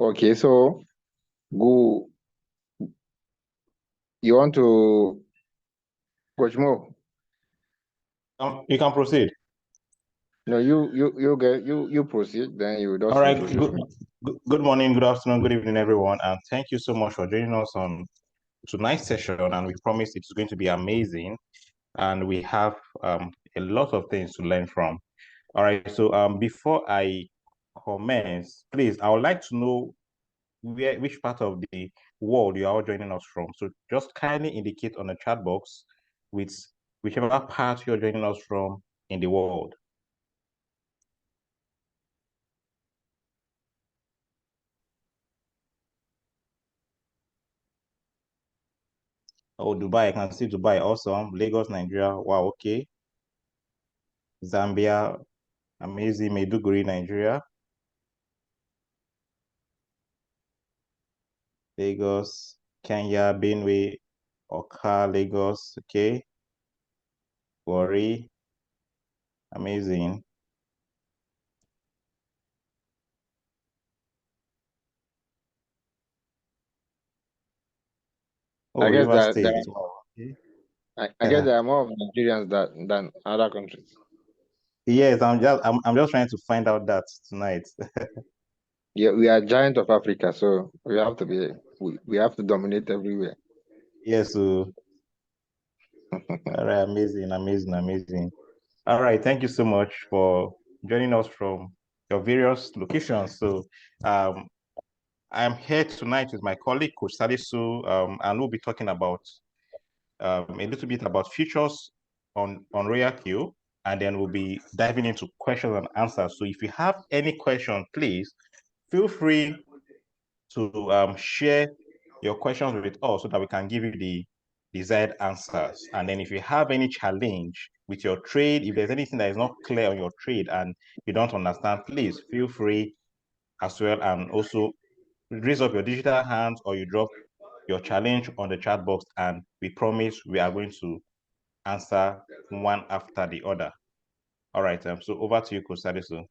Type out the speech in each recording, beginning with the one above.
Okay, so go. You want to Coach Mo? You can proceed. No, you proceed. Then you just All right. introduce me. Good morning, good afternoon, good evening, everyone, and thank you so much for joining us on tonight's session. And we promise it's going to be amazing, and we have a lot of things to learn from. All right. So before I commence, please, I would like to know which part of the world you are all joining us from. So just kindly indicate on the chat box with whichever part you're joining us from in the world. Oh, Dubai, I can see Dubai. Awesome. Lagos, Nigeria. Wow, okay. Zambia, amazing. Maiduguri, Nigeria. Lagos, Kenya, Benue, Oka, Lagos, okay. Warri, amazing. Oh, I guess Rivers that State. Wow, okay. I guess there are more Nigerians than other countries. Yes, I'm just trying to find out that tonight. Yeah, we are giant of Africa, so we have to dominate everywhere. Yes, so all right, amazing. All right, thank you so much for joining us from your various locations. So I'm here tonight with my colleague, Coach Salisu, and we'll be talking about a little bit about features on Royal Q, and then we'll be diving into questions and answers. So if you have any question, please feel free to share your questions with us so that we can give you the desired answers. And then if you have any challenge with your trade, if there's anything that is not clear on your trade and you don't understand, please feel free as well, and also raise up your digital hands or you drop your challenge on the chat box, and we promise we are going to answer one after the other. All right, so over to you, Coach Sadisu.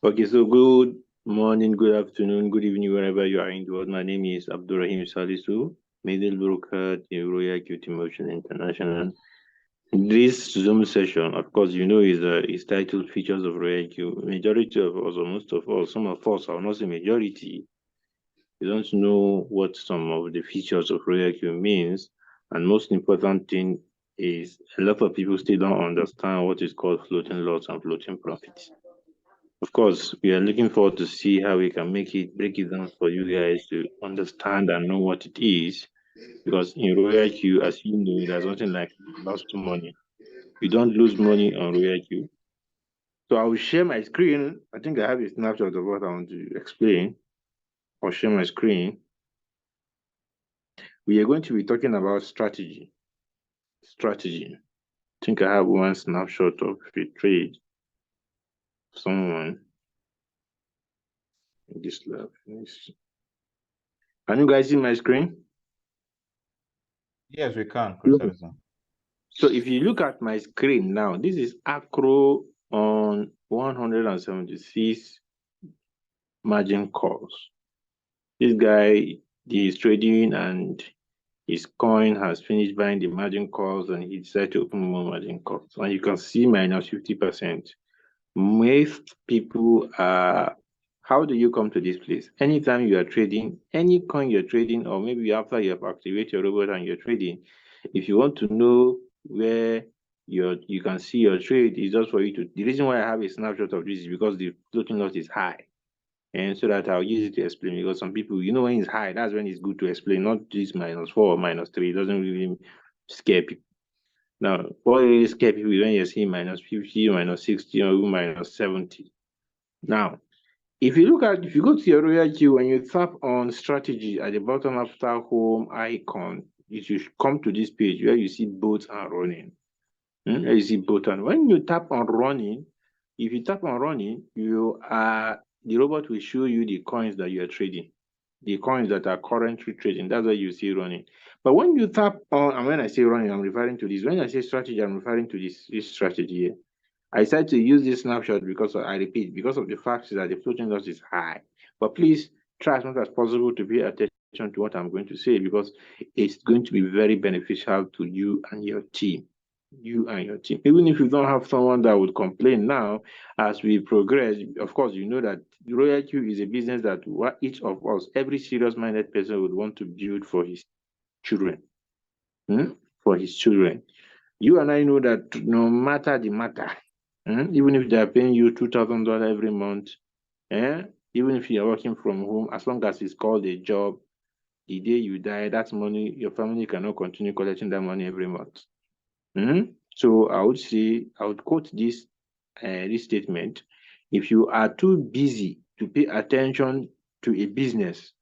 Okay, so good morning, good afternoon, good evening, wherever you are in the world. My name is Abdurrahim Salisu, middle broker in Royal Equity Motion International. This Zoom session, of course, you know, is titled Features of Royal Equity. Majority of us, or most of us, some of us, I will not say majority, you don't know what some of the features of Royal Equity means. And most important thing is a lot of people still don't understand what is called floating loss and floating profits. Of course, we are looking forward to see how we can break it down for you guys to understand and know what it is. Because in Royal Q, as you know, there's nothing like lost money. You don't lose money on Royal Q. So I will share my screen. I think I have a snapshot of what I want to explain. I'll share my screen. We are going to be talking about strategy. Strategy. I think I have one snapshot of a trade. Someone in this lab. Can you guys see my screen? Yes, we can, Yeah. Coach. So if you look at my screen now, this is Acro on 176 margin calls. This guy is trading and his coin has finished buying the margin calls and he decided to open more margin calls. And you can see minus 50%. Most people are, how do you come to this place? Anytime you are trading, any coin you're trading, or maybe after you have activated your robot and you're trading, if you want to know where you can see your trade, is just for you to, the reason why I have a snapshot of this is because the floating loss is high. And so that I'll use it to explain, because some people, you know, when it's high, that's when it's good to explain, not this -4 or -3. It doesn't really scare people. Now, what really scare people when you see -50, -60, or even -70. Now, if you go to your Royal Q and you tap on strategy at the bottom after home icon, you should come to this page where you see both and running. Where you see both and when you tap on running, if you tap on running, the robot will show you the coins that you are trading, the coins that are currently trading. That's why you see running. But when you tap on, and when I say running, I'm referring to this. When I say strategy, I'm referring to this strategy here. I decided to use this snapshot because I repeat, because of the fact that the floating loss is high. But please try as much as possible to pay attention to what I'm going to say, because it's going to be very beneficial to you and your team. You and your team. Even if you don't have someone that would complain now, as we progress, of course, you know that Royal Q is a business that each of us, every serious-minded person would want to build for his children. For his children. You and I know that no matter the matter, even if they are paying you $2,000 every month, even if you are working from home, as long as it's called a job, the day you die, that money, your family cannot continue collecting that money every month. So I would say, I would quote this statement: if you are too busy to pay attention to a business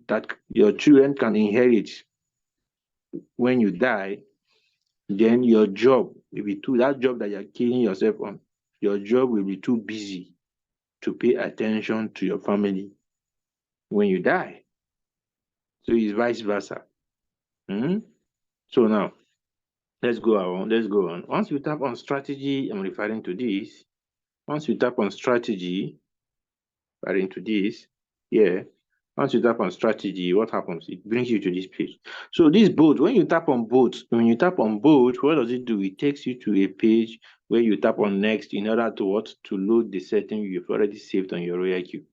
that your children can inherit when you die, then your job will be that job that you're killing yourself on, your job will be too busy to pay attention to your family when you die. So it's vice versa. So now, let's go on. Once you tap on strategy, I'm referring to this. Once you tap on strategy, referring to this, once you tap on strategy, what happens? It brings you to this page. So this boat, when you tap on boat, what does it do? It takes you to a page where you tap on next in order to what? To load the setting you've already saved on your Royal Queue,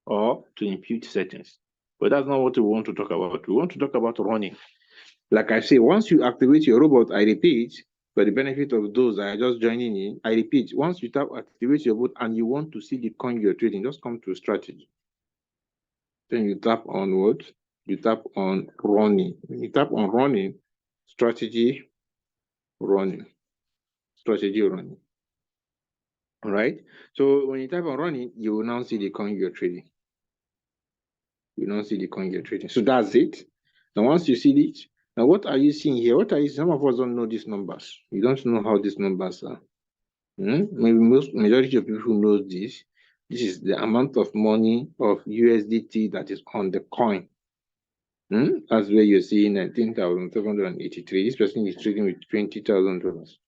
or to impute settings. But that's not what we want to talk about. We want to talk about running. Like I say, once you activate your robot, I repeat, for the benefit of those that are just joining in, I repeat, once you tap activate your bot and you want to see the coin you're trading, just come to strategy. Then you tap on what? You tap on running. When you tap on running, strategy running. All right. So when you tap on running, you will now see the coin you're trading. So that's it. Now, once you see it, now what are you seeing here? Some of us don't know these numbers. You don't know how these numbers are. Maybe majority of people know this. This is the amount of money of USDT that is on the coin. That's where you're seeing 19,783. This person is trading with $20,000.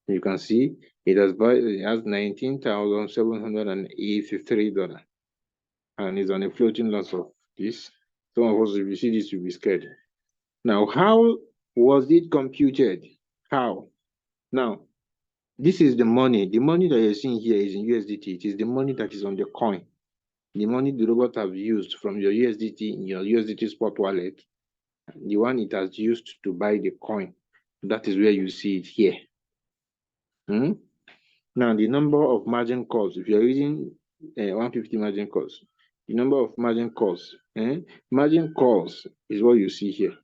You can see it has $19,783, and it's on a floating loss of this. Some of us, if you see this, you'll be scared. Now, how was it computed? How? Now, this is the money. The money that you're seeing here is in USDT. It is the money that is on the coin. The money the robot have used from your USDT in your USDT spot wallet, the one it has used to buy the coin. That is where you see it here. Now, the number of margin calls, if you're using 150 margin calls, the number of margin calls, margin calls is what you see here.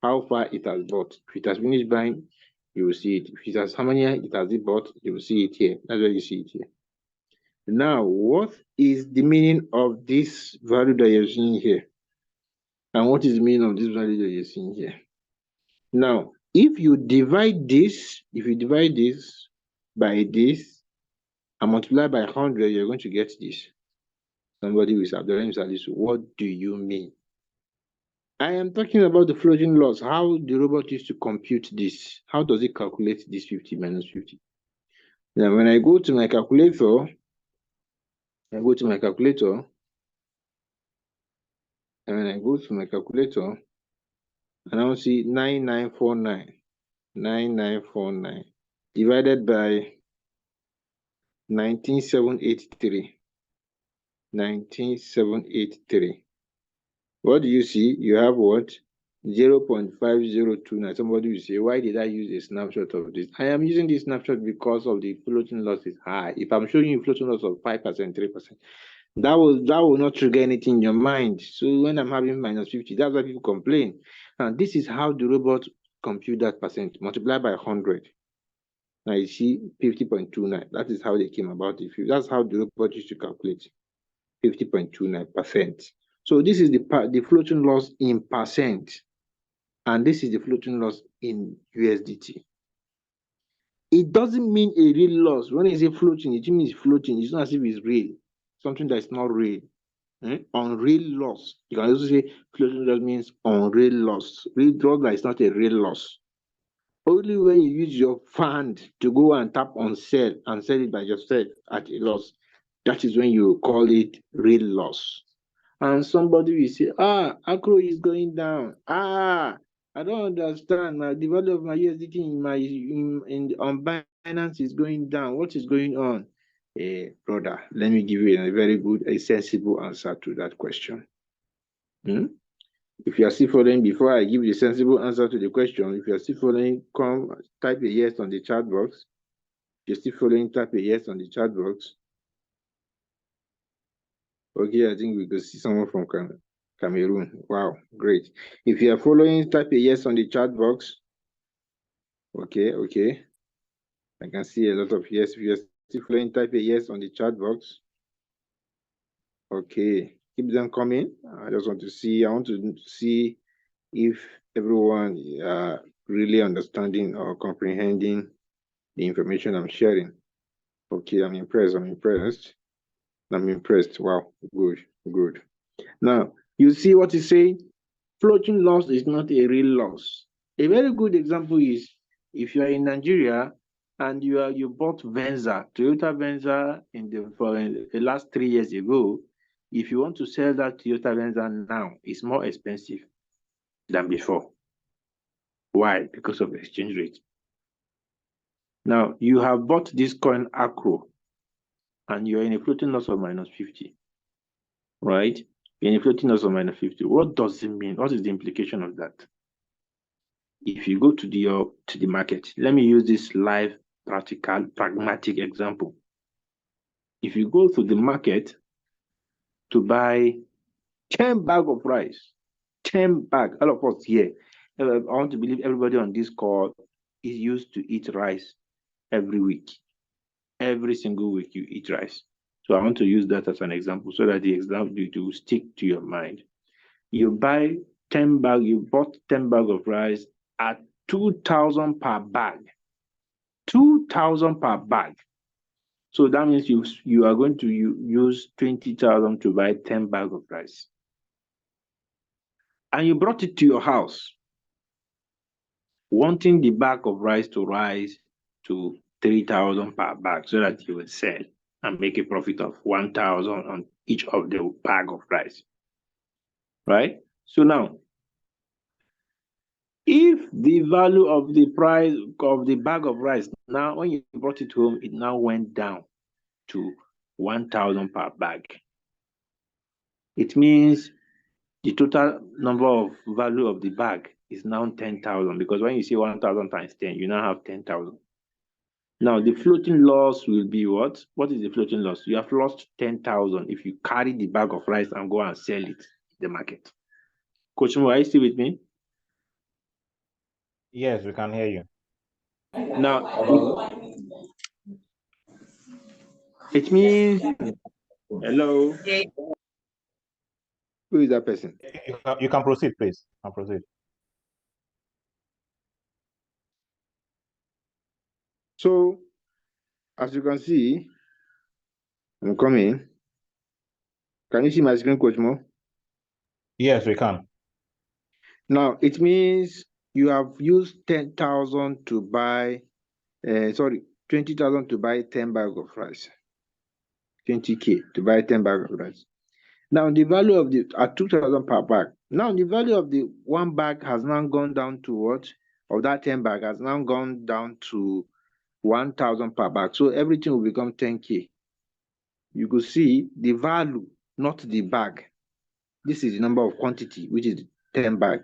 How far it has bought. If it has finished buying, you will see it. If it has how many it has bought, you will see it here. That's where you see it here. Now, what is the meaning of this value that you're seeing here? And what is the meaning of this value that you're seeing here? Now, if you divide this by this and multiply by 100, you're going to get this. Somebody will say, what do you mean? I am talking about the floating loss, how the robot used to compute this. How does it calculate this 50 minus 50? Now, when I go to my calculator, and when I go to my calculator, and I'll see 9949 divided by 19783. What do you see? You have what? 0.5029. Somebody will say, why did I use a snapshot of this? I am using this snapshot because of the floating loss is high. If I'm showing you floating loss of 5%, 3%, that will not trigger anything in your mind. So when I'm having minus 50, that's why people complain. And this is how the robot compute that percent. Multiply by 100. Now you see 50.29. That is how they came about it. That's how the robot used to calculate 50.29%. So this is the floating loss in percent, and this is the floating loss in USDT. It doesn't mean a real loss. When I say floating, it means floating. It's not as if it's real. Something that's not real. Unreal loss. You can also say floating loss means unreal loss. Real loss is not a real loss. Only when you use your fund to go and tap on sell and sell it by yourself at a loss, that is when you call it real loss. And somebody will say, Acro is going down. I don't understand. The value of my USDT on Binance is going down. What is going on? Brother, let me give you a very good, a sensible answer to that question. If you are still following, before I give you the sensible answer to the question, if you are still following, come type a yes on the chat box. If you're still following, type a yes on the chat box. Okay, I think we could see someone from Cameroon. Wow, great. If you are following, type a yes on the chat box. Okay. I can see a lot of yes. If you are still following, type a yes on the chat box. Okay, keep them coming. I want to see if everyone really understanding or comprehending the information I'm sharing. Okay, I'm impressed. Wow, good. Now, you see what he's saying? Floating loss is not a real loss. A very good example is if you are in Nigeria and you bought Venza, Toyota Venza for the last 3 years ago. If you want to sell that Toyota Venza now, it's more expensive than before. Why? Because of exchange rate. Now, you have bought this coin Acro and you're in a floating loss of -50, right? In a floating loss of -50. What does it mean? What is the implication of that? If you go to the market, let me use this live, practical, pragmatic example. If you go to the market to buy 10 bags of rice, 10 bags, all of us here, I want to believe everybody on this call is used to eat rice every week. Every single week you eat rice. So I want to use that as an example so that the example will stick to your mind. You buy 10 bags, you bought 10 bags of rice at 2,000 per bag. 2,000 per bag. So that means you are going to use 20,000 to buy 10 bags of rice. And you brought it to your house, wanting the bag of rice to rise to 3,000 per bag so that you will sell and make a profit of 1,000 on each of the bag of rice. Right? So now, if the value of the price of the bag of rice, now when you brought it home, it now went down to 1,000 per bag. It means the total number of value of the bag is now 10,000 because when you say 1,000 times 10, you now have 10,000. Now the floating loss will be what? What is the floating loss? You have lost 10,000 if you carry the bag of rice and go and sell it in the market. Coach Mo, are you still with me? Yes, we can hear you. Now, it means, hello? Who is that person? You can proceed, please. Proceed. So, as you can see, I'm coming. Can you see my screen, Coach Mo? Yes, we can. Now, it means you have used 10,000 to buy, 20,000 to buy 10 bags of rice. 20K to buy 10 bags of rice. Now, the value of at 2,000 per bag. Now, the value of the one bag has now gone down to what? Of that 10 bag has now gone down to 1,000 per bag. So everything will become 10K. You could see the value, not the bag. This is the number of quantity, which is 10 bag.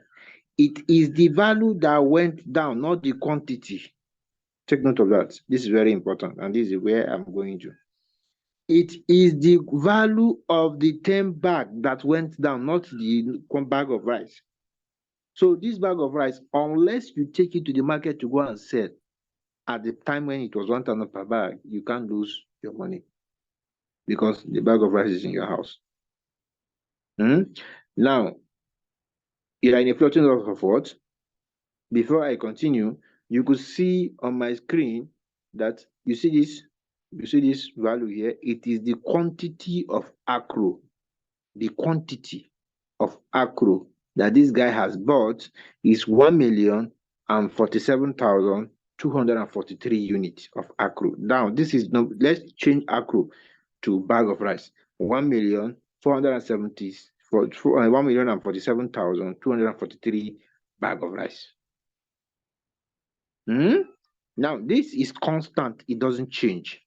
It is the value that went down, not the quantity. Take note of that. This is very important, and this is where I'm going to. It is the value of the 10 bag that went down, not the bag of rice. So this bag of rice, unless you take it to the market to go and sell, at the time when it was 1,000 per bag, you can't lose your money because the bag of rice is in your house. Now, you are in a floating loss of what? Before I continue, you could see on my screen that you see this value here. It is the quantity of Acro. The quantity of Acro that this guy has bought is 1,047,243 units of Acro. Now, this is let's change Acro to bag of rice. 1,470,000 for 1,047,243 bag of rice. Now, this is constant. It doesn't change.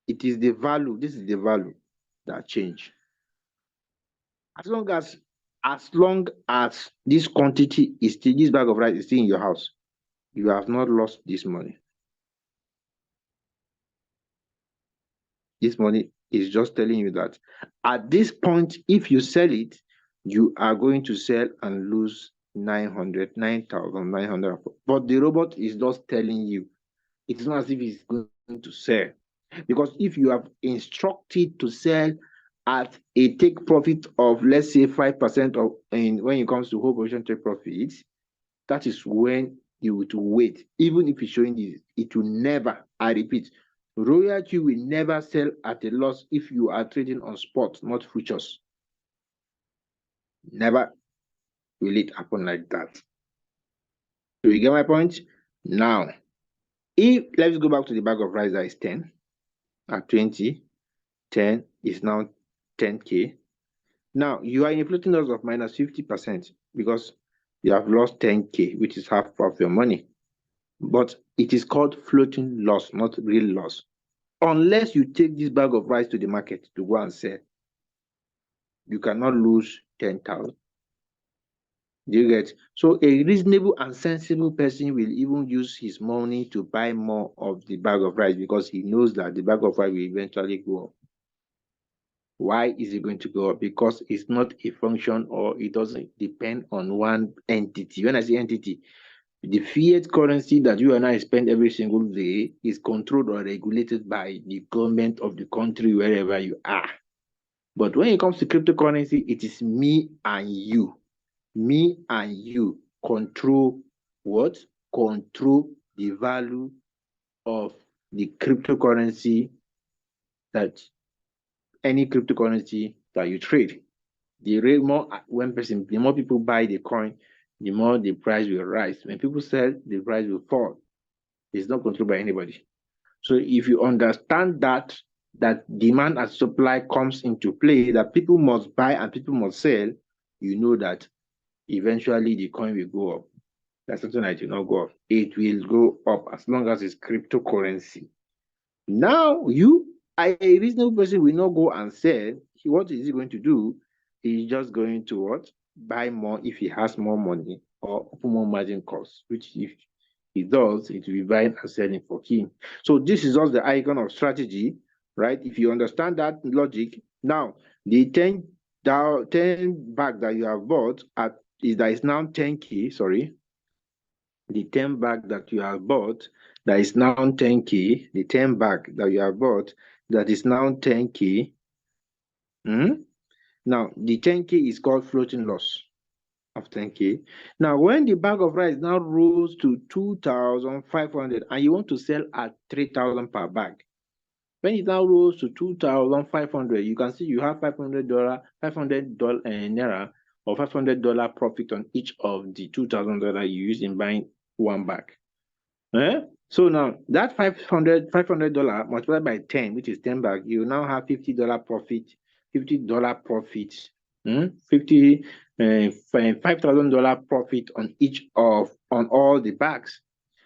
It is the value. This is the value that change. As long as this quantity is still, this bag of rice is still in your house, you have not lost this money. This money is just telling you that at this point, if you sell it, you are going to sell and lose 9,900. But the robot is just telling you. It's not as if it's going to sell. Because if you have instructed to sell at a take profit of, let's say, 5% of, when it comes to whole position take profits, that is when you would wait. Even if it's showing this, it will never, I repeat, royalty will never sell at a loss if you are trading on spot, not futures. Never will it happen like that. So you get my point? Now, if let's go back to the bag of rice that is 10 at 20, 10 is now 10K. Now you are in a floating loss of minus 50% because you have lost 10K, which is half of your money. But it is called floating loss, not real loss. Unless you take this bag of rice to the market to go and sell, you cannot lose 10,000. Do you get? So a reasonable and sensible person will even use his money to buy more of the bag of rice because he knows that the bag of rice will eventually go up. Why is it going to go up? Because it's not a function, or it doesn't depend on one entity. When I say entity, the fiat currency that you and I spend every single day is controlled or regulated by the government of the country wherever you are. But when it comes to cryptocurrency, it is me and you. Me and you control what? Control the value of the cryptocurrency, that any cryptocurrency that you trade. The more people buy the coin, the more the price will rise. When people sell, the price will fall. It's not controlled by anybody. So if you understand that demand and supply comes into play, that people must buy and people must sell, you know that eventually the coin will go up. That's something that will not go up. It will go up as long as it's cryptocurrency. Now, a reasonable person will not go and sell. What is he going to do? He's just going to what? Buy more if he has more money, or open more margin calls, which if he does, it will be buying and selling for him. So this is just the icon of strategy, right? If you understand that logic, now the 10 bag that you have bought that is now 10K, sorry. The 10 bag that you have bought that is now 10K, the 10 bag that you have bought that is now 10K. Now, the 10K is called floating loss of 10K. Now, when the bag of rice now rose to 2,500 and you want to sell at 3,000 per bag, when it now rose to 2,500, you can see you have $500 naira or $500 profit on each of the $2,000 you use in buying one bag. So now that $500 multiplied by 10, which is 10 bag, you now have $50 profit, $50 profit, $5,000 profit on on all the bags.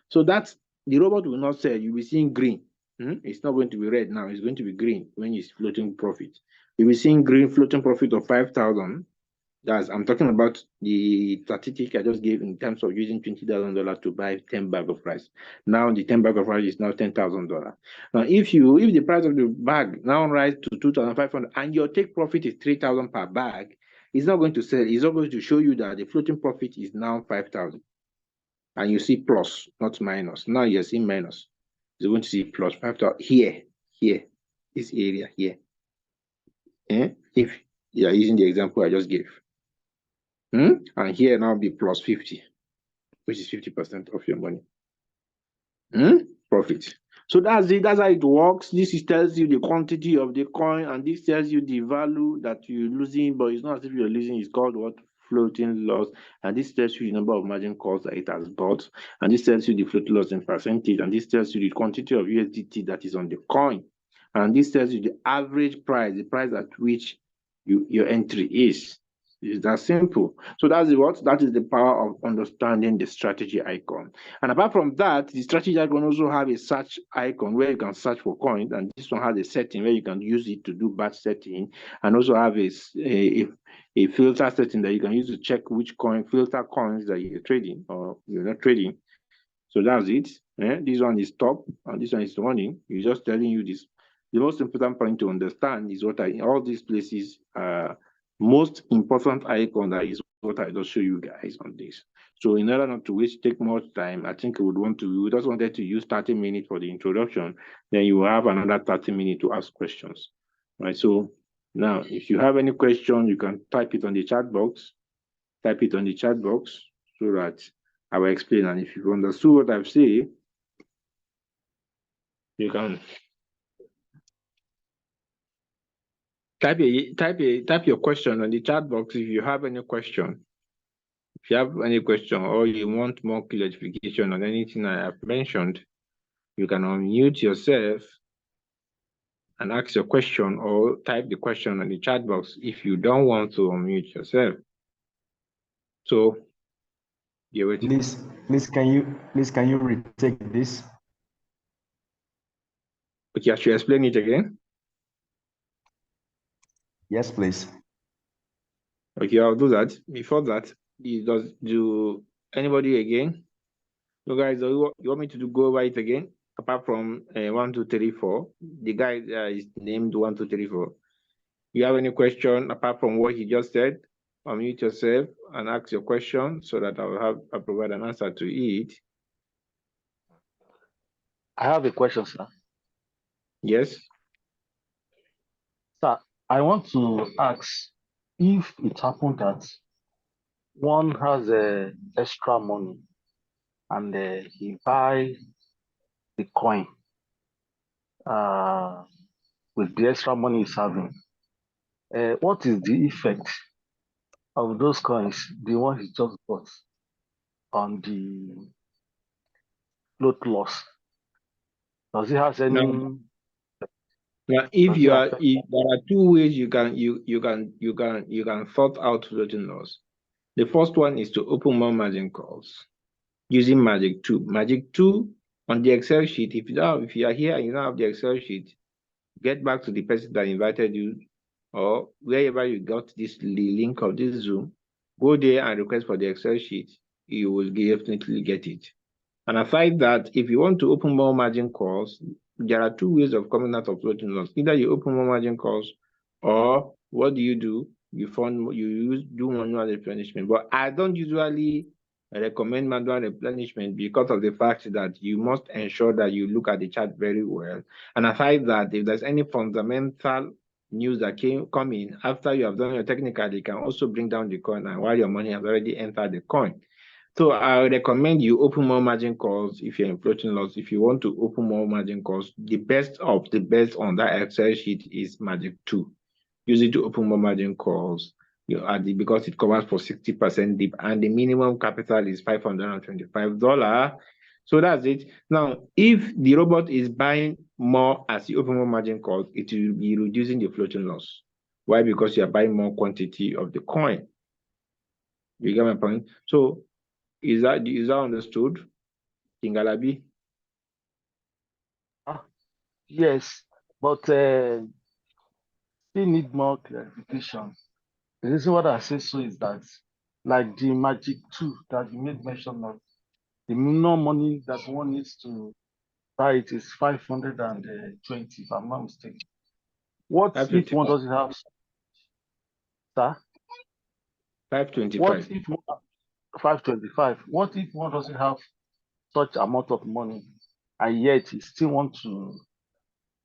So that's, the robot will not sell. You'll be seeing green. It's not going to be red now. It's going to be green when it's floating profit. You'll be seeing green floating profit of 5,000. I'm talking about the statistic I just gave in terms of using $20,000 to buy 10 bags of rice. Now the 10 bag of rice is now $10,000. Now, if the price of the bag now rise to 2,500 and your take profit is 3,000 per bag, it's not going to sell. It's not going to show you that the floating profit is now 5,000. And you see plus, not minus. Now you're seeing minus. You're going to see plus 5,000 here, this area here. If you are using the example I just gave. And here now be plus 50, which is 50% of your money. Profit. So that's it. That's how it works. This tells you the quantity of the coin, and this tells you the value that you're losing, but it's not as if you're losing. It's called what? Floating loss. And this tells you the number of margin calls that it has bought, and this tells you the floating loss in percentage, and this tells you the quantity of USDT that is on the coin, and this tells you the average price, the price at which your entry is. It's that simple. So that's what? That is the power of understanding the strategy icon. And apart from that, the strategy icon also have a search icon where you can search for coins. And this one has a setting where you can use it to do batch setting, and also have a filter setting that you can use to check which filter coins that you're trading or you're not trading. So that's it. This one is top and this one is running. It's just telling you this. The most important point to understand is what all these places most important icon that is what I just show you guys on this. So in order not to take much time, I think we just wanted to use 30 minutes for the introduction. Then you will have another 30 minutes to ask questions. Right. So now if you have any question, you can type it on the chat box. Type it on the chat box so that I will explain. And if you've understood what I've said, you can type your question on the chat box if you have any question. If you have any question or you want more clarification on anything I have mentioned, you can unmute yourself and ask your question or type the question on the chat box if you don't want to unmute yourself. So you're waiting. Please can you retake this? Okay, I should explain it again. Yes, please. Okay, I'll do that. Before that, do anybody again? So guys, you want me to go over it again? Apart from 1, 2, 3, 4, the guy is named 1, 2, 3, 4. You have any question apart from what he just said? Unmute yourself and ask your question so that I'll provide an answer to it. I have a question, sir. Yes. Sir, I want to ask if it happened that one has extra money and he buy the coin with the extra money he's having. What is the effect of those coins, the one he just bought, on the float loss? Does it have any? Now, if there are two ways you can sort out floating loss. The first one is to open more margin calls using Magic 2. Magic 2 on the Excel sheet. If you are here and you don't have the Excel sheet, get back to the person that invited you, or wherever you got this link of this Zoom, go there and request for the Excel sheet. You will definitely get it. And aside that, if you want to open more margin calls, there are two ways of coming out of floating loss. Either you open more margin calls, or what do? You do manual replenishment. But I don't usually recommend manual replenishment because of the fact that you must ensure that you look at the chart very well. And aside that, if there's any fundamental news that come in after you have done your technical, you can also bring down the coin and while your money has already entered the coin. So I recommend you open more margin calls if you're in floating loss. If you want to open more margin calls, the best of the best on that Excel sheet is Magic 2. Use it to open more margin calls. Because it covers for 60% dip and the minimum capital is $525. So that's it. Now, if the robot is buying more as you open more margin calls, it will be reducing the floating loss. Why? Because you are buying more quantity of the coin. You get my point? So is that understood, Kingalabi? Yes, but still need more clarification. The reason why I say so is that, like the Magic 2 that you made mention of, the minimum money that one needs to buy it is 520, if I'm not mistaken. What if one doesn't have, sir? 525. What if 525? What if one doesn't have such amount of money and yet he still want to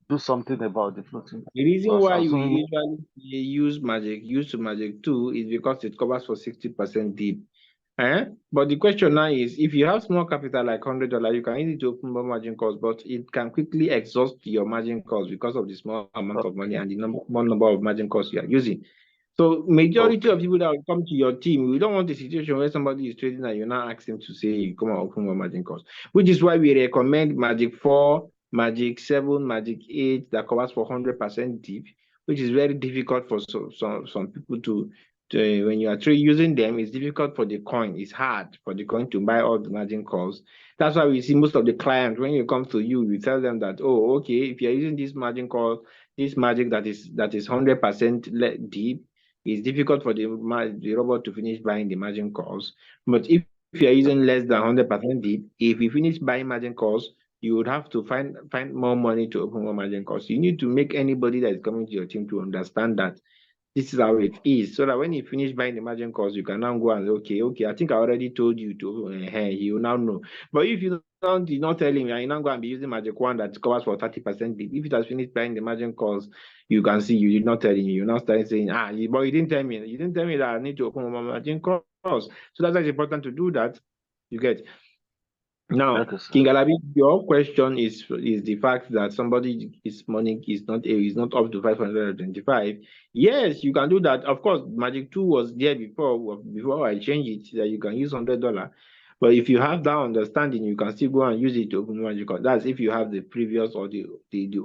do something about the floating? The reason why we usually use Magic 2 is because it covers for 60% dip. But the question now is, if you have small capital like $100, you can easily open more margin calls, but it can quickly exhaust your margin calls because of the small amount of money and the small number of margin calls you are using. So majority of people that will come to your team, we don't want a situation where somebody is trading and you now ask them to say, come on, open more margin calls, which is why we recommend Magic 4, Magic 7, Magic 8 that covers for 100% dip, which is very difficult for some people to when you are using them, it's difficult for the coin. It's hard for the coin to buy all the margin calls. That's why we see most of the clients, when you come to you, you tell them that, oh, okay, if you're using this margin call, this magic that is 100% deep, it's difficult for the robot to finish buying the margin calls. But if you're using less than 100% deep, if you finish buying margin calls, you would have to find more money to open more margin calls. You need to make anybody that is coming to your team to understand that this is how it is, so that when you finish buying the margin calls, you can now go and say, okay, I think I already told you to, he will now know. But if you did not tell him, you now go and be using magic one that covers for 30%. If it has finished buying the margin calls, you can see you did not tell him. You now start saying, but you didn't tell me. You didn't tell me that I need to open more margin calls. So that's why it's important to do that. You get. Now, Okay, sir. King Alabi, your question is the fact that somebody's money is not up to 525. Yes, you can do that. Of course, Magic 2 was there before I changed it, that you can use $100. But if you have that understanding, you can still go and use it to open margin calls. That's if you have the previous or the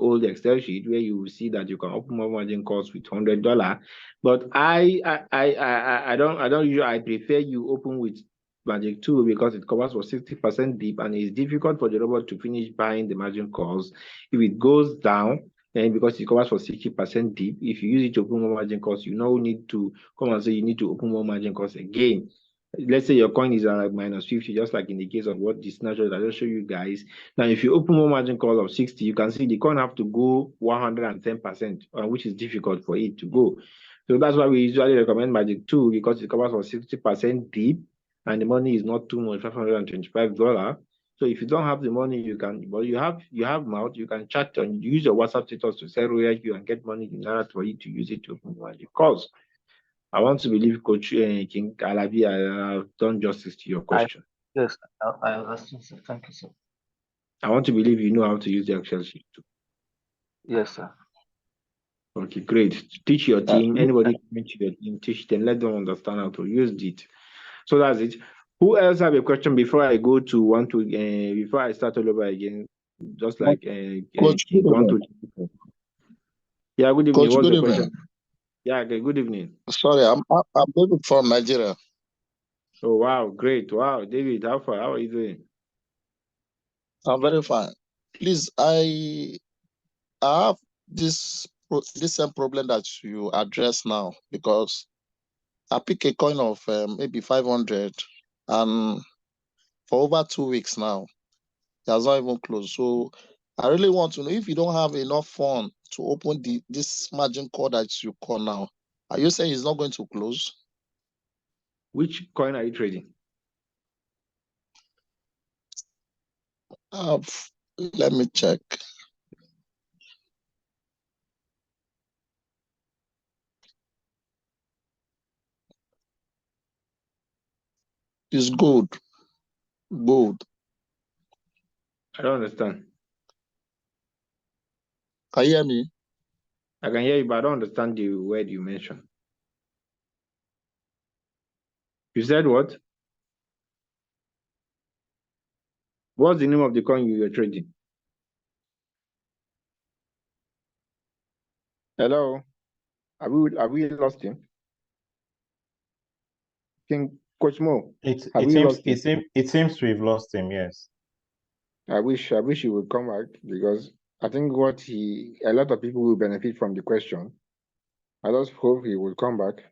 old Excel sheet where you will see that you can open more margin calls with $100. But I don't usually, I prefer you open with Magic 2 because it covers for 60% deep and it's difficult for the robot to finish buying the margin calls. If it goes down, then because it covers for 60% deep, if you use it to open more margin calls, you now need to come and say you need to open more margin calls again. Let's say your coin is at like -50, just like in the case of what this snapshot I just show you guys. Now, if you open more margin call of 60, you can see the coin have to go 110%, which is difficult for it to go. So that's why we usually recommend Magic 2 because it covers for 60% deep and the money is not too much, $525. So if you don't have the money, you can, but you have mouth, you can chat and use your WhatsApp status to sell where you and get money in order for you to use it to open Magic calls. I want to believe Coach King Alabi, I have done justice to your question. Yes, I understand, sir. Thank you, sir. I want to believe you know how to use the Excel sheet too. Yes, sir. Okay, great. Teach your team, anybody coming to your team, teach them, let them understand how to use it. So that's it. Who else have a question before I go to before I start all over again? Just like Coach, King good one, evening. 2, 3, 4. Yeah, good evening. Coach, What's good the question? evening. Yeah, okay, good evening. Sorry, I'm David from Nigeria. Oh wow, great. Wow, David, how are you doing? I'm very fine. Please, I have this same problem that you address now because I pick a coin of maybe 500 and for over 2 weeks now, it has not even closed. So I really want to know if you don't have enough fund to open this margin call that you call now. Are you saying it's not going to close? Which coin are you trading? Let me check. It's gold. Gold. I don't understand. Can you hear me? I can hear you, but I don't understand the word you mentioned. You said what? What's the name of the coin you were trading? Hello? Have we lost him? King Coach Mo, have we lost him? It seems we've lost him, yes. I wish he would come back because I think a lot of people will benefit from the question. I just hope he will come back.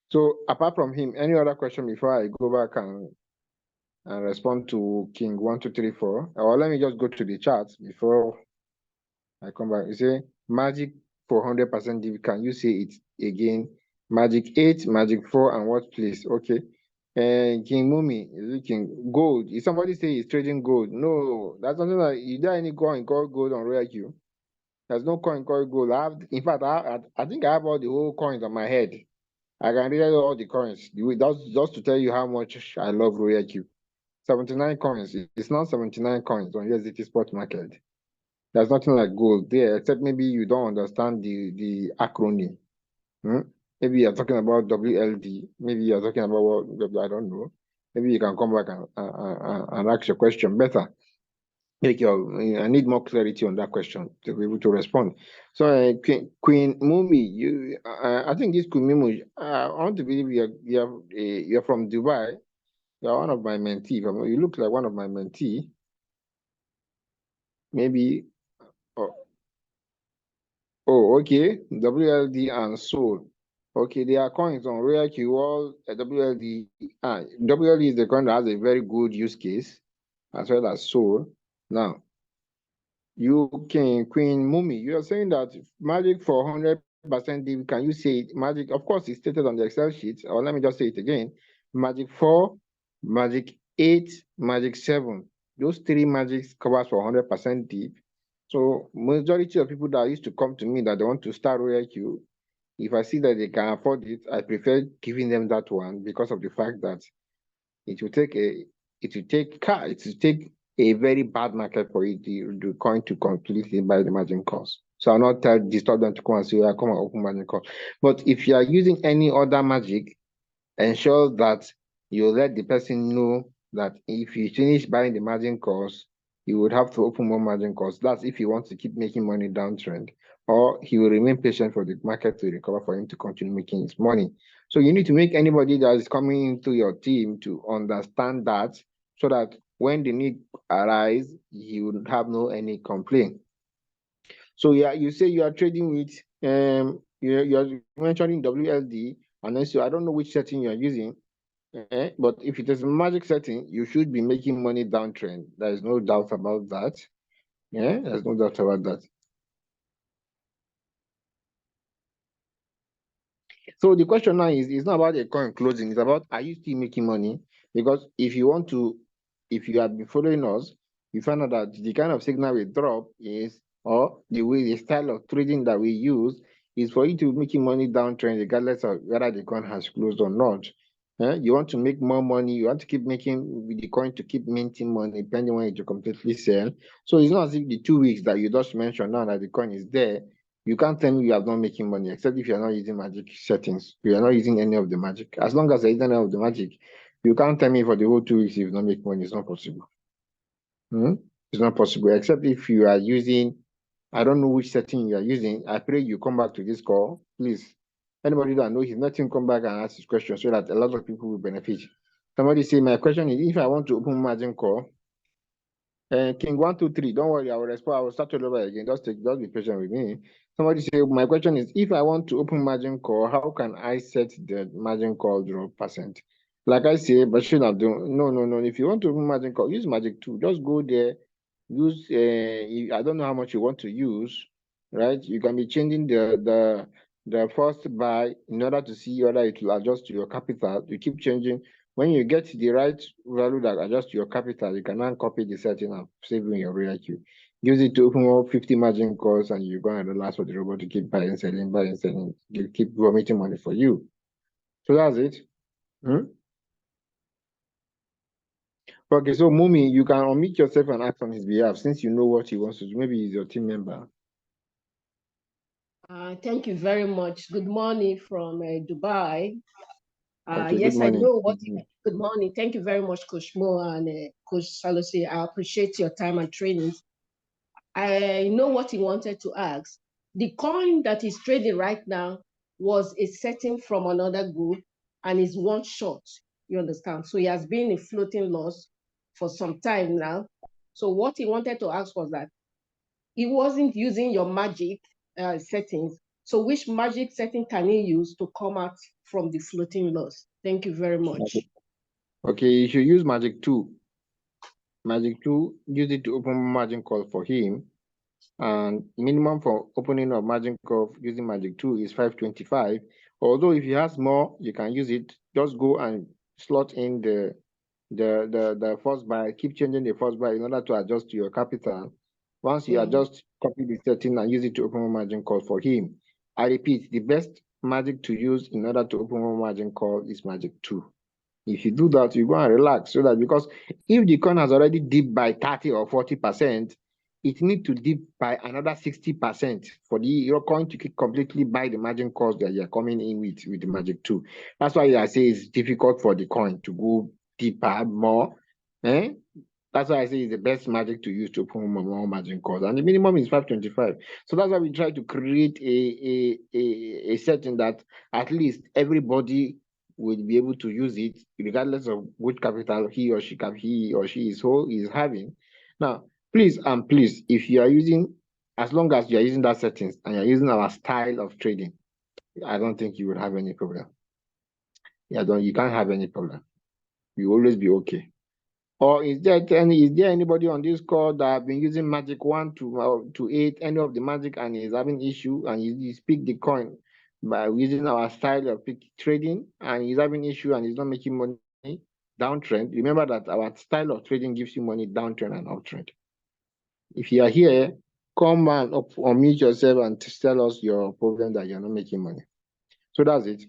So apart from him, any other question before I go back and respond to King 1, 2, 3, 4? Or let me just go to the chat before I come back. You say Magic 400% DV. Can you say it again? Magic 8, Magic 4, and what please? Okay. And King Mumi is looking gold. If somebody say he's trading gold, no, that's something like, is there any coin called gold on Rare Q? There's no coin called gold. In fact, I think I have all the whole coins on my head. I can read all the coins. That's just to tell you how much I love Royal Q. 79 coins. It's not 79 coins on USDT spot market. There's nothing like gold there, except maybe you don't understand the acronym. Maybe you're talking about WLD. Maybe you're talking about what, I don't know. Maybe you can come back and ask your question better. I need more clarity on that question to be able to respond. So, Queen Mumi, I think this Queen Mumi, I want to believe you're from Dubai. You're one of my mentee. You look like one of my mentee. Maybe. Oh, okay. WLD and Soul. Okay, there are coins on Rare Q. All WLD. WLD is the coin that has a very good use case, as well as Soul. Now, Queen Mumi, you are saying that magic for 100% DB. Can you say it? Magic? Of course, it's stated on the Excel sheet. Or let me just say it again: magic 4, magic 8, magic 7. Those three magics covers for 100% deep. So majority of people that used to come to me that they want to start Royal Q, if I see that they can afford it, I prefer giving them that one because of the fact that it will take a very bad market for it, the coin to completely buy the margin calls. So I'll not disturb them to come and say, yeah, come and open margin call. But if you are using any other magic, ensure that you let the person know that if you finish buying the margin calls, you would have to open more margin calls. That's if you want to keep making money downtrend, or he will remain patient for the market to recover for him to continue making his money. So you need to make anybody that is coming into your team to understand that, so that when the need arise, you would have no any complaint. So yeah, you say you are trading with you're mentioning WLD, and then so I don't know which setting you are using. But if it is a magic setting, you should be making money downtrend. There is no doubt about that. Yeah, there's no doubt about that. So the question now is, it's not about the coin closing, it's about, are you still making money? Because if you have been following us, you find out that the kind of signal we drop is, or the style of trading that we use is for you to be making money downtrend regardless of whether the coin has closed or not. You want to make more money, you want to keep making with the coin to keep minting money depending on it to completely sell. So it's not as if the 2 weeks that you just mentioned now that the coin is there, you can't tell me you are not making money, except if you're not using magic settings. You are not using any of the magic. As long as there is any of the magic, you can't tell me for the whole 2 weeks you not make money. It's not possible. It's not possible, except if you are using, I don't know which setting you are using. I pray you come back to this call, please. Anybody that knows, let him come back and ask his question so that a lot of people will benefit. Somebody say, my question is, if I want to open margin call, King 123, don't worry, I will respond. I will start all over again. Just be patient with me. Somebody say, my question is, if I want to open margin call, how can I set the margin call draw percent? Like I say, but should have done. No. If you want to open margin call, use magic 2. Just go there, use. I don't know how much you want to use, right? You can be changing the first buy in order to see whether it will adjust to your capital. You keep changing. When you get the right value that adjusts to your capital, you can now copy the setting and save in your real queue. Use it to open up 50 margin calls, and you're going to relax for the robot to keep buying, selling, keep vomiting money for you. So that's it. Okay, so Mumi, you can unmute yourself and act on his behalf since you know what he wants to do. Maybe he's your team member. Thank you very much. Good morning from Dubai. Okay, yes, good morning. I know what. Good morning. Thank you very much, Coach Mo and Coach Salosi. I appreciate your time and training. I know what he wanted to ask. The coin that is trading right now was a setting from another group and is one shot. You understand? So he has been in floating loss for some time now. So what he wanted to ask was that he wasn't using your magic settings. So which magic setting can he use to come out from the floating loss? Thank you very much. Okay, you should use Magic 2. Magic 2, use it to open margin call for him. And minimum for opening of margin call using Magic 2 is 525. Although if he has more, you can use it. Just go and slot in the first buy, keep changing the first buy in order to adjust to your capital. Once you adjust, copy the setting and use it to open more margin call for him. I repeat, the best magic to use in order to open more margin call is Magic 2. If you do that, you go and relax, so that, because if the coin has already dipped by 30 or 40%, it needs to dip by another 60% for your coin to completely buy the margin calls that you're coming in with the Magic 2. That's why I say it's difficult for the coin to go deeper, more. That's why I say it's the best magic to use to open more margin calls, and the minimum is 525. So that's why we try to create a setting that at least everybody will be able to use it, regardless of which capital he or she is having. Now, please, if you are using, as long as you are using that settings and you're using our style of trading, I don't think you will have any problem. You can't have any problem. You will always be okay. Or is there anybody on this call that have been using Magic 1 to 8, any of the Magic, and is having issue, and you speak the coin by using our style of trading, and he's having issue and he's not making money downtrend? Remember that our style of trading gives you money downtrend and uptrend. If you are here, come and unmute yourself and tell us your problem that you're not making money. So that's it.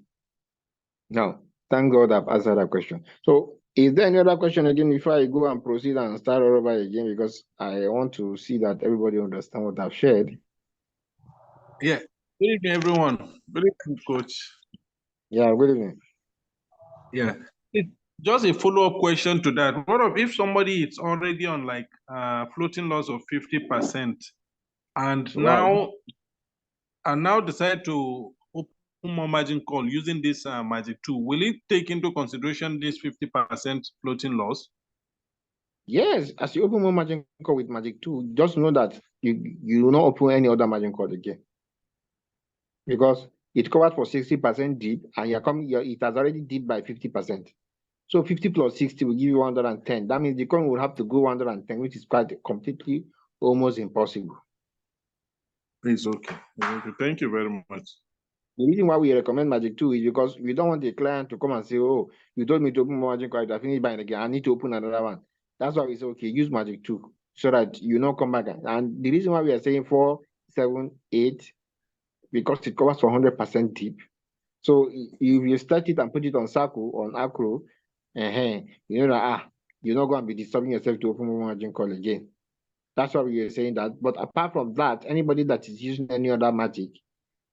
Now, thank God I've answered that question. So, is there any other question again before I go and proceed and start all over again? Because I want to see that everybody understand what I've shared. Yeah. Good evening, everyone. Good evening, Coach. Yeah, good evening. Yeah. Just a follow-up question to that. What if somebody is already on like floating loss of 50% and Wow. now decide to open more margin call using this Magic 2? Will it take into consideration this 50% floating loss? Yes, as you open more margin call with Magic 2, just know that you will not open any other margin call again. Because it covers for 60% dip, and it has already dipped by 50%. So 50 plus 60 will give you 110. That means the coin will have to go 110, which is quite completely almost impossible. It's okay. Thank you very much. The reason why we recommend Magic 2 is because we don't want the client to come and say, oh, you told me to open more Magic card, I finished buying again, I need to open another one. That's why we say, okay, use Magic 2 so that you not come back. And the reason why we are saying 4, 7, 8, because it covers for 100% deep. So if you start it and put it on Circle, on Acro, you know that, you're not going to be disturbing yourself to open more margin call again. That's why we are saying that. But apart from that, anybody that is using any other magic,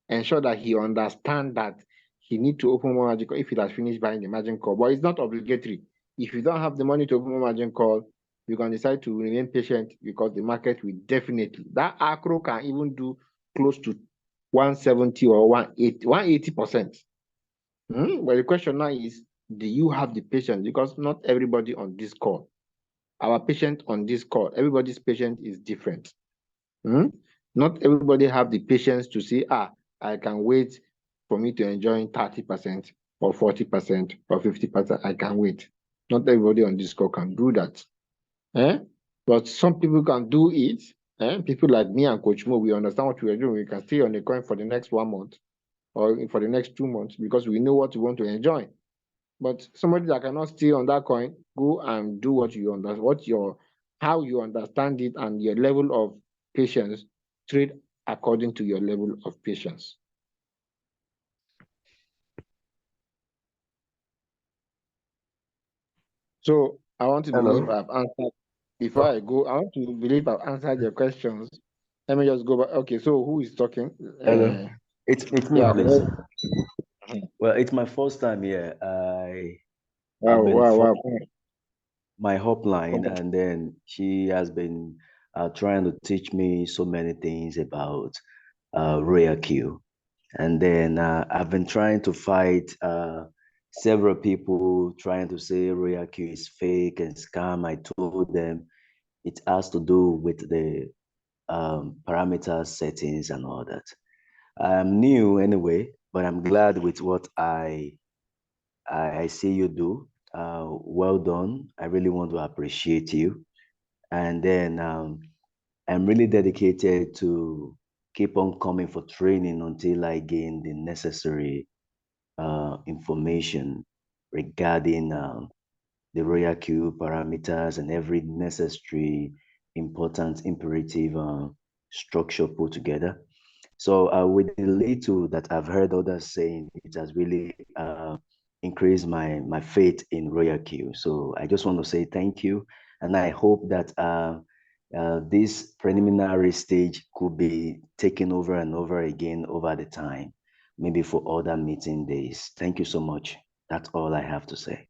ensure that he understands that he need to open more margin call if he has finished buying the margin call. But it's not obligatory. If you don't have the money to open more margin call, you can decide to remain patient because the market will definitely, that Acro can even do close to 170 or 180%. But the question now is, do you have the patience? Because not everybody on this call, our patient on this call, everybody's patient is different. Not everybody have the patience to say, I can wait for me to enjoy 30% or 40% or 50%. I can wait. Not everybody on this call can do that. But some people can do it. People like me and Coach Mo, we understand what we are doing. We can stay on the coin for the next 1 month or for the next 2 months because we know what we want to enjoy. But somebody that cannot stay on that coin, go and do what you understand, how you understand it and your level of patience. Trade according to your level of patience. So I want to believe I've answered. Before I go, I want to believe I've answered your questions. Let me just go back. Okay, so who is talking? Hello. It's me, yeah, please. well, Well, it's my first time here. wow, I've been wow, wow. following my hotline, and then she has been trying to teach me so many things about Royal Q. And then I've been trying to fight several people trying to say Royal Q is fake and scam. I told them it has to do with the parameter settings and all that. I'm new anyway, but I'm glad with what I see you do. Well done. I really want to appreciate you. And then I'm really dedicated to keep on coming for training until I gain the necessary information regarding the Royal Q parameters and every necessary important imperative structure put together. So with the little that I've heard others saying, it has really increased my faith in Royal Q. So I just want to say thank you, and I hope that this preliminary stage could be taken over and over again over the time, maybe for other meeting days. Thank you so much. That's all I have to say.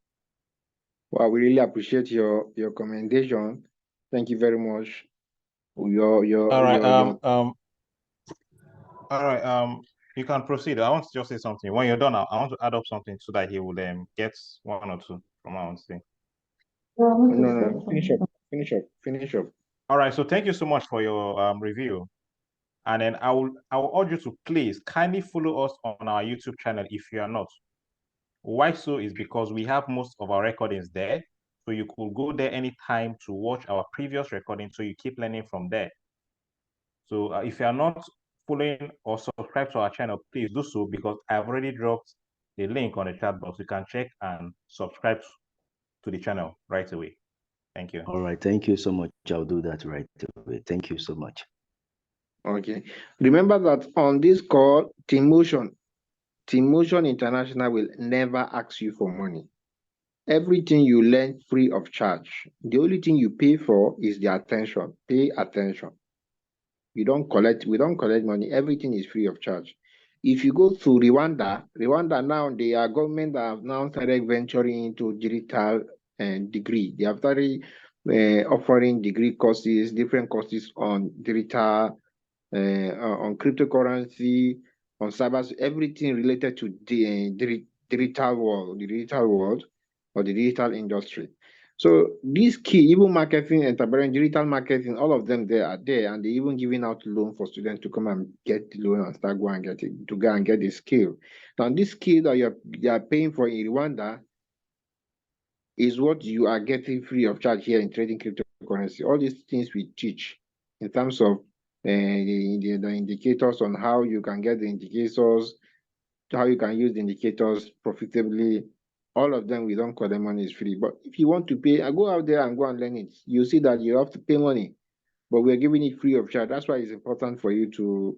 Well, we really appreciate your commendation. Thank you very much. All right. All right. You can proceed. I want to just say something. When you're done, I want to add up something so that he will get one or two from our own thing. No. Finish up. All right. So thank you so much for your review. And then I will urge you to please kindly follow us on our YouTube channel if you are not. Why so is because we have most of our recordings there. So you could go there anytime to watch our previous recording. So you keep learning from there. So if you are not following or subscribe to our channel, please do so because I've already dropped the link on the chat box. You can check and subscribe to the channel right away. Thank you. All right. Thank you so much. I'll do that right away. Thank you so much. Okay. Remember that on this call, Team Motion International will never ask you for money. Everything you learn free of charge. The only thing you pay for is the attention. Pay attention. We don't collect money. Everything is free of charge. If you go to Rwanda now, they are government that have now started venturing into digital degree. They have started offering degree courses, different courses on digital, on cryptocurrency, on cyber, everything related to the digital world or the digital industry. So this key, even marketing, entrepreneurship, digital marketing, all of them they are there, and they even giving out loan for students to come and get the loan and start go and get it, to go and get the skill. Now this skill that you are paying for in Rwanda is what you are getting free of charge here in trading cryptocurrency. All these things we teach in terms of the indicators on how you can get the indicators, how you can use the indicators profitably. All of them, we don't call them money is free. But if you want to pay, I go out there and go and learn it. You see that you have to pay money, but we're giving it free of charge. That's why it's important for you to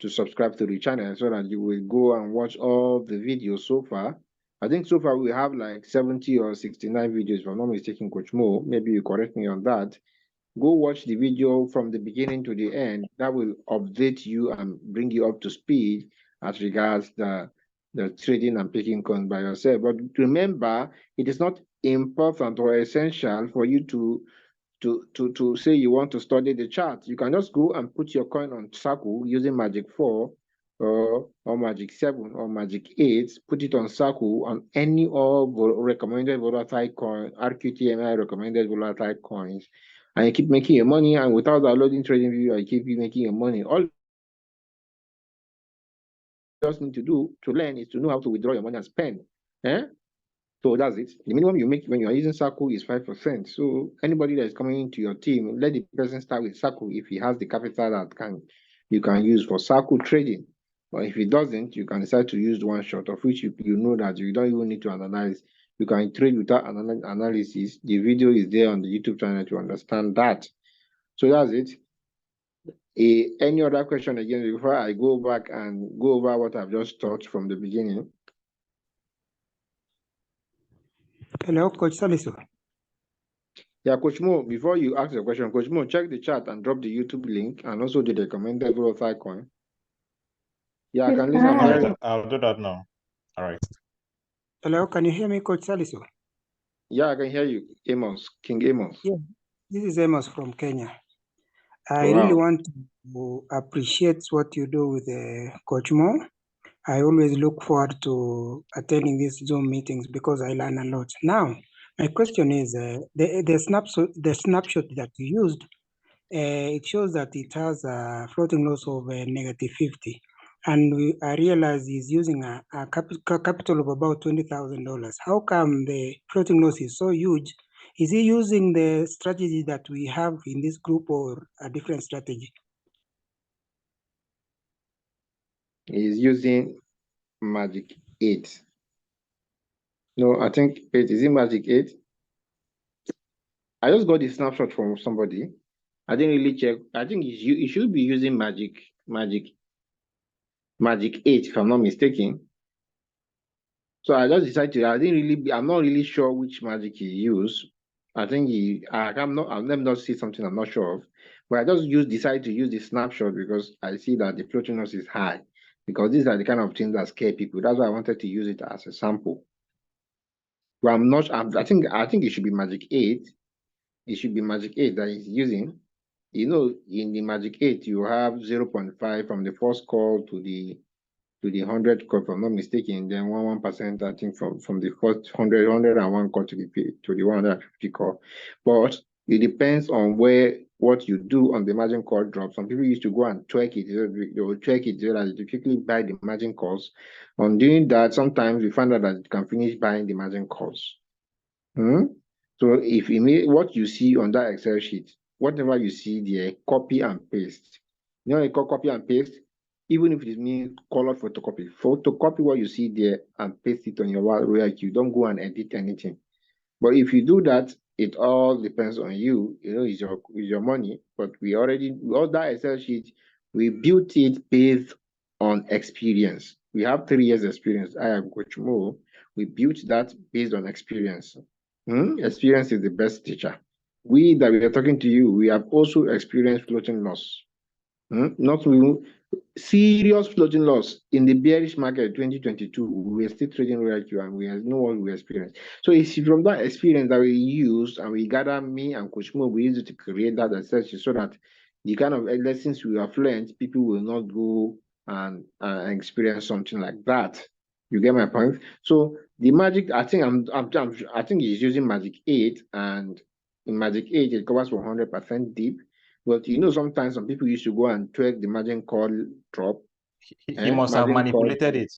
subscribe to the channel so that you will go and watch all the videos so far. I think so far we have like 70 or 69 videos, if I'm not mistaken, Coach Mo. Maybe you correct me on that. Go watch the video from the beginning to the end. That will update you and bring you up to speed as regards the trading and picking coins by yourself. But remember, it is not important or essential for you to say you want to study the chart. You can just go and put your coin on Circle using Magic 4 or Magic 7 or Magic 8, put it on Circle on any of recommended volatile coin, RQTMI recommended volatile coins, and you keep making your money, and without downloading trading view, you keep making your money. All you just need to do to learn is to know how to withdraw your money and spend. So that's it. The minimum you make when you are using Circle is 5%. So anybody that is coming into your team, let the person start with Circle if he has the capital that you can use for Circle trading. But if he doesn't, you can decide to use one shot, of which you know that you don't even need to analyze. You can trade without analysis. The video is there on the YouTube channel to understand that. So that's it. Any other question again before I go back and go over what I've just taught from the beginning? Hello, Coach Salisu. Yeah, Coach Mo, before you ask the question, Coach Mo, check the chat and drop the YouTube link and also the recommended volatile coin. Yeah, I can listen. All right, I'll do that now. All right. Hello, can you hear me, Coach Salisu? Yeah, I can hear you, Amos, King Amos. Yeah, this is Amos from Kenya. I Wow. really want to appreciate what you do with Coach Mo. I always look forward to attending these Zoom meetings because I learn a lot. Now, my question is the snapshot that you used. It shows that it has a floating loss of -50, and I realize he's using a capital of about $20,000. How come the floating loss is so huge? Is he using the strategy that we have in this group or a different strategy? He's using Magic 8. No, I think 8. Is it Magic 8? I just got the snapshot from somebody. I didn't really check. I think you should be using Magic 8, if I'm not mistaken. So I just decided to, I'm not really sure which magic he used. I think I've never not seen something I'm not sure of. But I just decided to use the snapshot because I see that the floating loss is high. Because these are the kind of things that scare people. That's why I wanted to use it as a sample. But I think it should be Magic 8. it should be Magic 8 that he's using. You know, in the Magic 8, you have 0.5 from the first call to the 100 call, if I'm not mistaken, then 1%, I think, from the first 101 call to the 150 call. But it depends on what you do on the margin call drop. Some people used to go and track it. They will track it so that you quickly buy the margin calls. On doing that, sometimes we find out that you can finish buying the margin calls. So if you make what you see on that Excel sheet, whatever you see there, copy and paste. You know, you call copy and paste, even if it means color photocopy what you see there and paste it on your Royal queue. Don't go and edit anything. But if you do that, it all depends on you. You know, it's your money. But all that Excel sheet, we built it based on experience. We have 3 years experience. I am Coach Mo. We built that based on experience. Experience is the best teacher. We that we are talking to you, we have also experienced floating loss. Not serious floating loss in the bearish market 2022. We were still trading Royal Q and we know what we experienced. So it's from that experience that we use and we gather, me and Coach Mo, we use it to create that research so that the kind of lessons we have learned, people will not go and experience something like that. You get my point? So the magic, I think he's using Magic 8, and in Magic 8 it covers for 100% deep. But you know, sometimes some people used to go and track the margin call drop. He must have manipulated it.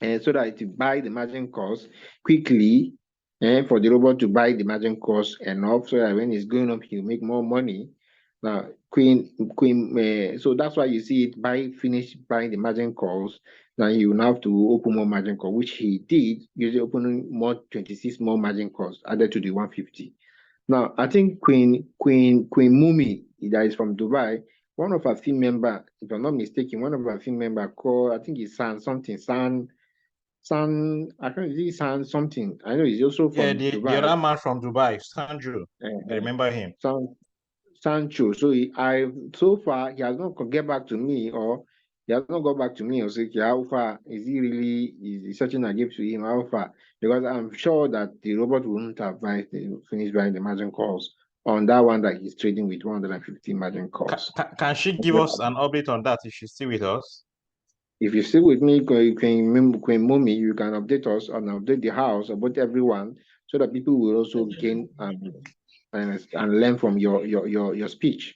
And so that to buy the margin calls quickly, and for the robot to buy the margin calls enough so that when it's going up, he'll make more money. Now, so that's why you see it finish buying the margin calls. Now you now have to open more margin call, which he did, using opening more 26 more margin calls added to the 150. Now, I think Queen Mumi, that is from Dubai, one of our team member, if I'm not mistaken, one of our team member called, I think it's I can't see something. I know he's also from Dubai. The other man from Dubai, Sandro. I remember him. Sancho. So so far he has not get back to me, or he has not got back to me or say, how far is he really is searching I give to him, how far? Because I'm sure that the robot wouldn't have finished buying the margin calls on that one that he's trading with 150 margin calls. Can she give us an update on that if she's still with us? If you're still with me, Queen Mumi, you can update us and update the house, about everyone, so that people will also gain and learn from your speech.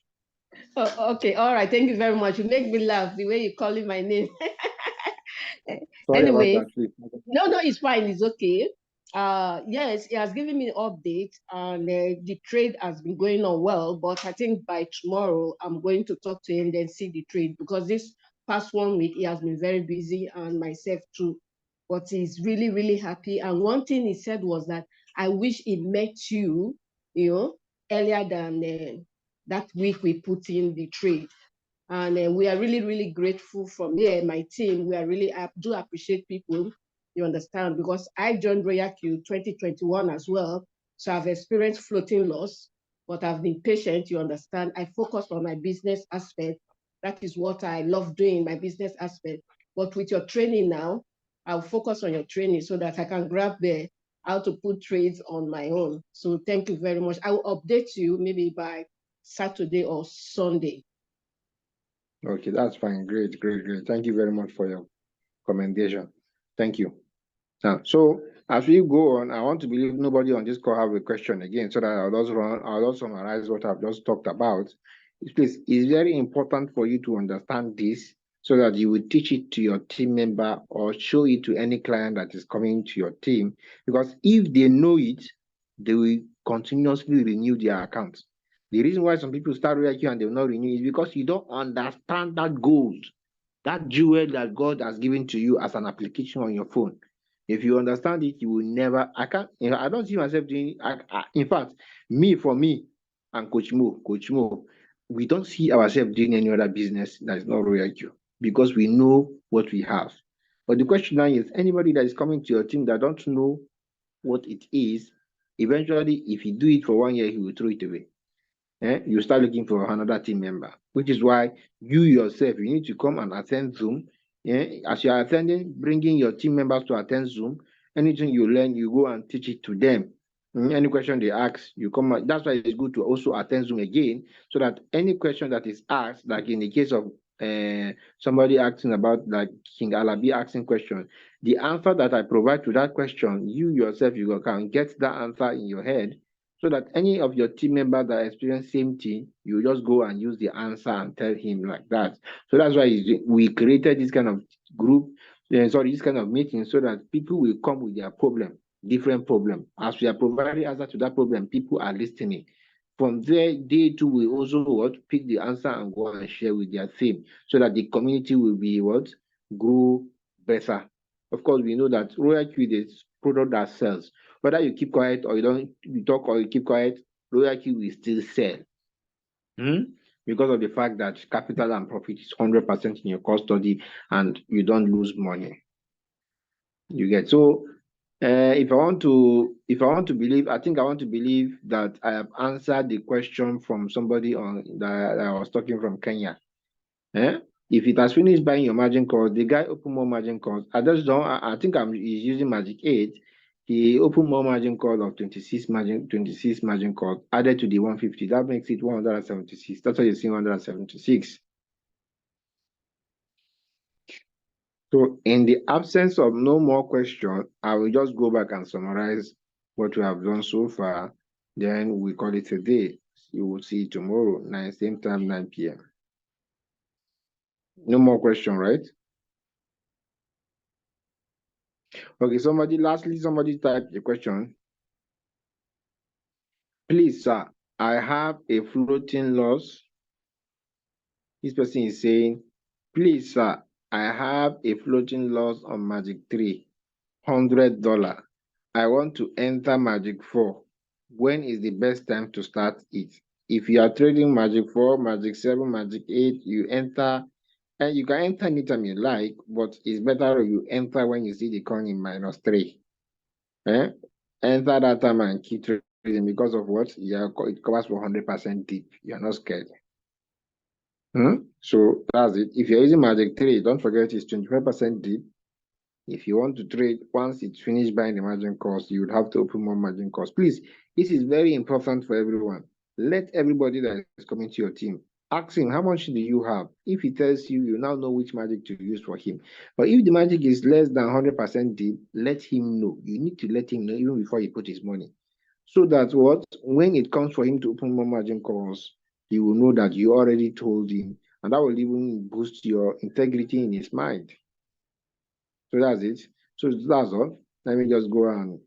Oh, okay, all right. Thank you very much. You make me laugh the way you calling my name. Sorry anyway, about that, please. no, it's fine. It's okay. Yes, he has given me an update, and the trade has been going on well. But I think by tomorrow, I'm going to talk to him and see the trade, because this past 1 week he has been very busy, and myself too. But he's really, really happy. And one thing he said was that I wish he met you, earlier than that week we put in the trade. And we are really, really grateful from here, my team. We are really, I do appreciate people, you understand, because I joined Royal Q 2021 as well. So I've experienced floating loss, but I've been patient, you understand. I focus on my business aspect. That is what I love doing, my business aspect. But with your training now, I'll focus on your training so that I can grab how to put trades on my own. So thank you very much. I will update you maybe by Saturday or Sunday. Okay, that's fine. Great. Thank you very much for your commendation. Thank you. Now, so as we go on, I want to believe nobody on this call have a question again, so that I'll also summarize what I've just talked about. Please, it's very important for you to understand this so that you will teach it to your team member or show it to any client that is coming to your team. Because if they know it, they will continuously renew their account. The reason why some people start Royal Q and they will not renew is because you don't understand that gold, that jewel that God has given to you as an application on your phone. If you understand it, you will never. I don't see myself doing. In fact, for me, and Coach Mo, we don't see ourselves doing any other business that is not Royal Q, because we know what we have. But the question now is, anybody that is coming to your team that don't know what it is, eventually, if you do it for 1 year, he will throw it away. You start looking for another team member, which is why you yourself, you need to come and attend Zoom. As you are attending, bringing your team members to attend Zoom. Anything you learn, you go and teach it to them. Any question they ask, you come out. That's why it's good to also attend Zoom again, so that any question that is asked, like in the case of somebody asking about, like King Alabi asking question, the answer that I provide to that question, you yourself, you can get that answer in your head, so that any of your team members that experience same thing, you just go and use the answer and tell him like that. So that's why we created this kind of group, this kind of meeting, so that people will come with their problem, different problem. As we are providing answer to that problem, people are listening. From there, they too will also pick the answer and go and share with their team, so that the community will be grow better. Of course, we know that Royal Q is product that sells. Whether you keep quiet or you talk or you keep quiet, Royal Q will still sell. Because of the fact that capital and profit is 100% in your custody and you don't lose money. You get so. If I want to believe, I think I want to believe that I have answered the question from somebody on that I was talking from Kenya. If it has finished buying your margin calls, the guy open more margin calls. I just don't. I think he's using Magic 8. He opened more margin call of 26 margin calls added to the 150. That makes it 176. That's why you see 176. So in the absence of no more question, I will just go back and summarize what we have done so far. Then we call it a day. You will see tomorrow, same time, 9 p.m. No more question, right? Okay, lastly, somebody type the question. Please, sir, I have a floating loss. This person is saying, please, sir, I have a floating loss on Magic 3, $100. I want to enter Magic 4. When is the best time to start it? If you are trading Magic 4, Magic 7, Magic 8, you enter, and you can enter anytime you like, but it's better you enter when you see the coin in -3. Enter that time and keep trading, because of what? It covers for 100% deep. You're not scared. So that's it. If you're using Magic 3, don't forget it's 25% deep. If you want to trade, once it's finished buying the margin calls, you would have to open more margin calls. Please, this is very important for everyone. Let everybody that is coming to your team, ask him, how much do you have? If he tells you, you now know which magic to use for him. But if the magic is less than 100% deep, let him know. You need to let him know even before he put his money. So that when it comes for him to open more margin calls, he will know that you already told him, and that will even boost your integrity in his mind. So that's it. So that's all. Let me just go and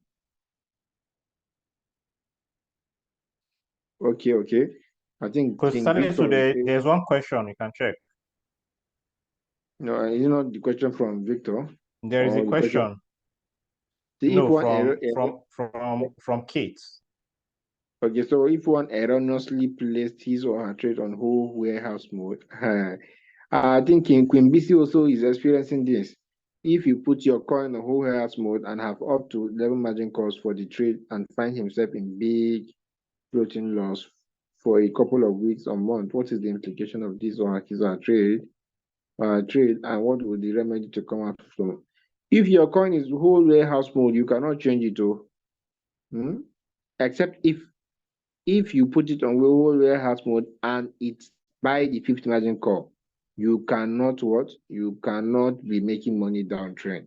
okay. I think Because King Victor today there's one question you can check. No, is it not the question from Victor? There is a question. No, from Kate. Okay, so if one erroneously placed his or her trade on whole warehouse mode, I think Queen BC also is experiencing this. If you put your coin on whole warehouse mode and have up to 11 margin calls for the trade and find himself in big floating loss for a couple of weeks or months, what is the implication of this or his or her trade? And what would the remedy to come out from? If your coin is whole warehouse mode, you cannot change it, except if you put it on whole warehouse mode and it's by the 5th margin call, you cannot You cannot be making money downtrend.